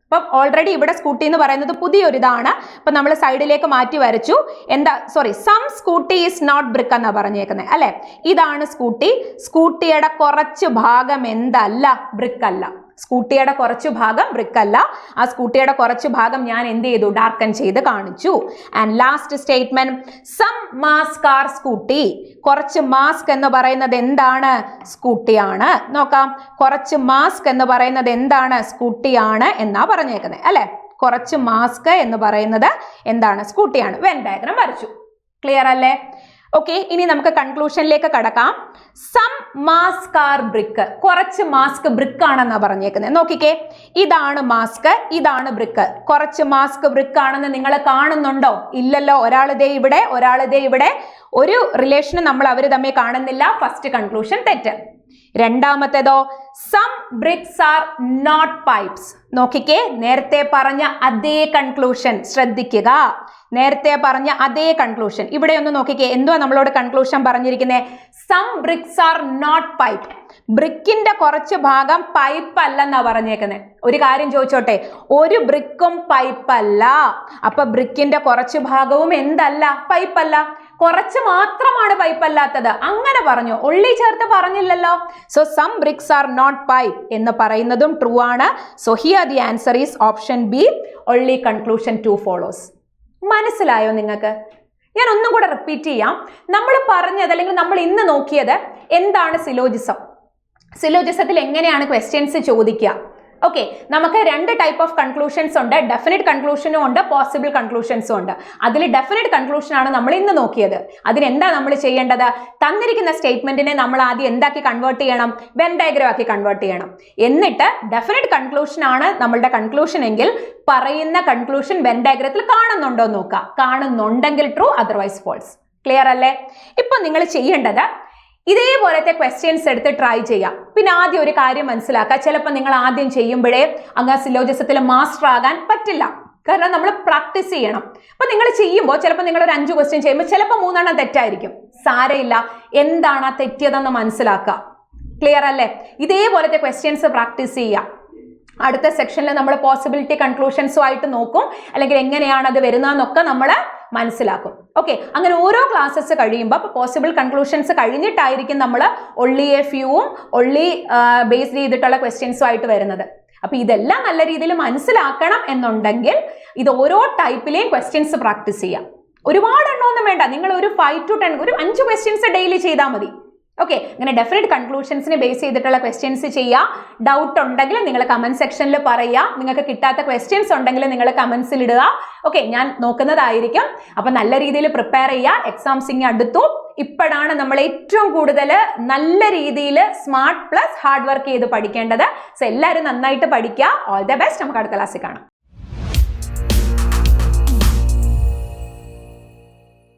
Speaker 1: അപ്പം ഓൾറെഡി ഇവിടെ സ്കൂട്ടി എന്ന് പറയുന്നത് പുതിയൊരിതാണ്. അപ്പം നമ്മൾ സൈഡിലേക്ക് മാറ്റി വരച്ചു. എന്താ? Sorry, some scooty is not brick എന്നാ പറഞ്ഞേക്കുന്നത് അല്ലെ? ഇതാണ് സ്കൂട്ടി. സ്കൂട്ടിയുടെ കുറച്ച് ഭാഗം എന്തല്ല? ബ്രിക്ക് അല്ല. സ്കൂട്ടിയുടെ കുറച്ച് ഭാഗം ബ്രിക്ക് അല്ല. ആ സ്കൂട്ടിയുടെ കുറച്ച് ഭാഗം ഞാൻ എന്ത് ചെയ്തു? ഡാർക്കൻ ചെയ്ത് കാണിച്ചു. And last statement, some mask are scooty. കുറച്ച് മാസ്ക് എന്ന് പറയുന്നത് എന്താണ്? സ്കൂട്ടിയാണ്. നോക്കാം, കുറച്ച് മാസ്ക് എന്ന് പറയുന്നത് എന്താണ്? സ്കൂട്ടിയാണ് എന്നാ പറഞ്ഞേക്കുന്നത് അല്ലെ? കുറച്ച് മാസ്ക് എന്ന് പറയുന്നത് എന്താണ്? സ്കൂട്ടിയാണ്. വെൻ ഡയഗ്രം വരച്ചു. ക്ലിയർ അല്ലേ? ഓക്കെ, ഇനി നമുക്ക് കൺക്ലൂഷനിലേക്ക് കടക്കാം. Some mask are brick. കുറച്ച് മാസ്ക് ബ്രിക്ക് ആണെന്നാ പറഞ്ഞേക്കുന്നത്. നോക്കിക്കേ, ഇതാണ് മാസ്ക്, ഇതാണ് ബ്രിക്ക്. കുറച്ച് മാസ്ക് ബ്രിക്ക് ആണെന്ന് നിങ്ങൾ കാണുന്നുണ്ടോ? ഇല്ലല്ലോ. ഒരാളിതേ ഇവിടെ, ഒരാളിതേ ഇവിടെ. ഒരു റിലേഷനും നമ്മൾ അവർ തമ്മിൽ കാണുന്നില്ല. ഫസ്റ്റ് കൺക്ലൂഷൻ തെറ്റ്. രണ്ടാമത്തേതോ some bricks are not pipes. നോക്കിക്കേ, നേരത്തെ പറഞ്ഞ അതേ കൺക്ലൂഷൻ ശ്രദ്ധിക്കുക. നേരത്തെ പറഞ്ഞ അതേ കൺക്ലൂഷൻ ഇവിടെ ഒന്ന് നോക്കിക്കേ. എന്തുവാ നമ്മളോട് കൺക്ലൂഷൻ പറഞ്ഞിരിക്കുന്നത്? Some bricks are not pipe. ബ്രിക്കിന്റെ കുറച്ച് ഭാഗം പൈപ്പ് അല്ലെന്നാ പറഞ്ഞേക്കുന്നത്. ഒരു കാര്യം ചോദിച്ചോട്ടെ, ഒരു ബ്രിക്കും പൈപ്പ് അല്ല. അപ്പൊ ബ്രിക്കിന്റെ കുറച്ച് ഭാഗവും എന്തല്ല? പൈപ്പ് അല്ല. കുറച്ച് മാത്രമാണ് പൈപ്പ് അല്ലാത്തത്. അങ്ങനെ പറഞ്ഞു, ഒള്ളി ചേർത്ത് പറഞ്ഞില്ലല്ലോ. So some bricks are not pipe എന്ന് പറയുന്നതും ട്രൂ ആണ്. So here the answer is option B, only conclusion 2 follows. മനസ്സിലായോ നിങ്ങൾക്ക്? ഞാൻ ഒന്നും കൂടെ റിപ്പീറ്റ് ചെയ്യാം. നമ്മൾ പറഞ്ഞത് അല്ലെങ്കിൽ നമ്മൾ ഇന്ന് നോക്കിയത് എന്താണ് സിലോജിസം. സിലോജിസത്തിൽ എങ്ങനെയാണ് ക്വസ്റ്റ്യൻസ് ചോദിക്കുക? ഓക്കെ, നമുക്ക് രണ്ട് ടൈപ്പ് ഓഫ് കൺക്ലൂഷൻസ് ഉണ്ട്. ഡെഫിനിറ്റ് കൺക്ലൂഷനും ഉണ്ട്, പോസിബിൾ കൺക്ലൂഷൻസും ഉണ്ട്. അതിൽ ഡെഫിനിറ്റ് കൺക്ലൂഷൻ ആണ് നമ്മൾ ഇന്ന് നോക്കിയത്. അതിനെന്താ നമ്മൾ ചെയ്യേണ്ടത്? തന്നിരിക്കുന്ന സ്റ്റേറ്റ്മെന്റിനെ നമ്മൾ ആദ്യം എന്താക്കി കൺവേർട്ട് ചെയ്യണം? വെൻ ഡയഗ്രം ആക്കി കൺവേർട്ട് ചെയ്യണം. എന്നിട്ട് ഡെഫിനിറ്റ് കൺക്ലൂഷൻ ആണ് നമ്മളുടെ കൺക്ലൂഷൻ എങ്കിൽ പറയുന്ന കൺക്ലൂഷൻ വെൻ ഡയഗ്രത്തിൽ കാണുന്നുണ്ടോ എന്ന് നോക്കുക. കാണുന്നുണ്ടെങ്കിൽ ട്രൂ, അതർവൈസ് ഫോൾസ്. ക്ലിയർ അല്ലേ? ഇപ്പൊ നിങ്ങൾ ചെയ്യേണ്ടത് ഇതേപോലത്തെ ക്വസ്റ്റ്യൻസ് എടുത്ത് ട്രൈ ചെയ്യാം. പിന്നെ ആദ്യം ഒരു കാര്യം മനസ്സിലാക്കുക, ചിലപ്പോൾ നിങ്ങൾ ആദ്യം ചെയ്യുമ്പോഴേ അങ്ങ് സിലോജിസത്തിൽ മാസ്റ്റർ ആകാൻ പറ്റില്ല. കാരണം നമ്മൾ പ്രാക്ടീസ് ചെയ്യണം. അപ്പൊ നിങ്ങൾ ചെയ്യുമ്പോൾ ചിലപ്പോൾ നിങ്ങൾ ഒരു 5 ക്വസ്റ്റ്യൻ ചെയ്യുമ്പോൾ ചിലപ്പോൾ 3 തെറ്റായിരിക്കും. സാരയില്ല, എന്താണ് ആ തെറ്റിയതെന്ന് മനസ്സിലാക്കുക. ക്ലിയർ അല്ലേ? ഇതേപോലത്തെ ക്വസ്റ്റ്യൻസ് പ്രാക്ടീസ് ചെയ്യുക. അടുത്ത സെക്ഷനിൽ നമ്മൾ പോസിബിലിറ്റി കൺക്ലൂഷൻസും ആയിട്ട് നോക്കും, അല്ലെങ്കിൽ എങ്ങനെയാണ് അത് വരുന്നതെന്നൊക്കെ നമ്മൾ മനസ്സിലാക്കും. ഓക്കെ, അങ്ങനെ ഓരോ ക്ലാസ്സസ് കഴിയുമ്പോൾ പോസിബിൾ കൺക്ലൂഷൻസ് കഴിഞ്ഞിട്ടായിരിക്കും നമ്മൾ ഒള്ളി എ ഫ്യൂവും ഒള്ളി ബേസ്ഡ് ചെയ്തിട്ടുള്ള ക്വസ്റ്റ്യൻസും ആയിട്ട് വരുന്നത്. അപ്പൊ ഇതെല്ലാം നല്ല രീതിയിൽ മനസ്സിലാക്കണം എന്നുണ്ടെങ്കിൽ ഇത് ഓരോ ടൈപ്പിലെയും ക്വസ്റ്റ്യൻസ് പ്രാക്ടീസ് ചെയ്യാം. ഒരുപാട് എണ്ണമൊന്നും വേണ്ട, നിങ്ങൾ ഒരു 5 to 10 ഒരു 5 ക്വസ്റ്റ്യൻസ് ഡെയിലി ചെയ്താൽ മതി. ഓക്കെ, അങ്ങനെ ഡെഫിനറ്റ് കൺക്ലൂഷൻസിനെ ബേസ് ചെയ്തിട്ടുള്ള ക്വസ്റ്റ്യൻസ് ചെയ്യുക. ഡൗട്ട് ഉണ്ടെങ്കിൽ നിങ്ങൾ കമന്റ് സെക്ഷനിൽ പറയുക. നിങ്ങൾക്ക് കിട്ടാത്ത ക്വസ്റ്റ്യൻസ് ഉണ്ടെങ്കിൽ നിങ്ങൾ കമന്റ്സിൽ ഇടുക. ഓക്കെ, ഞാൻ നോക്കുന്നതായിരിക്കും. അപ്പൊ നല്ല രീതിയിൽ പ്രിപ്പയർ ചെയ്യുക. എക്സാംസ് ഇങ്ങനെ അടുത്തു. ഇപ്പോഴാണ് നമ്മൾ ഏറ്റവും കൂടുതൽ നല്ല രീതിയിൽ സ്മാർട്ട് പ്ലസ് ഹാർഡ് വർക്ക് ചെയ്ത് പഠിക്കേണ്ടത്. സോ എല്ലാവരും നന്നായിട്ട് പഠിക്കുക. All the best. നമുക്ക് അടുത്ത ക്ലാസ്സിൽ കാണാം.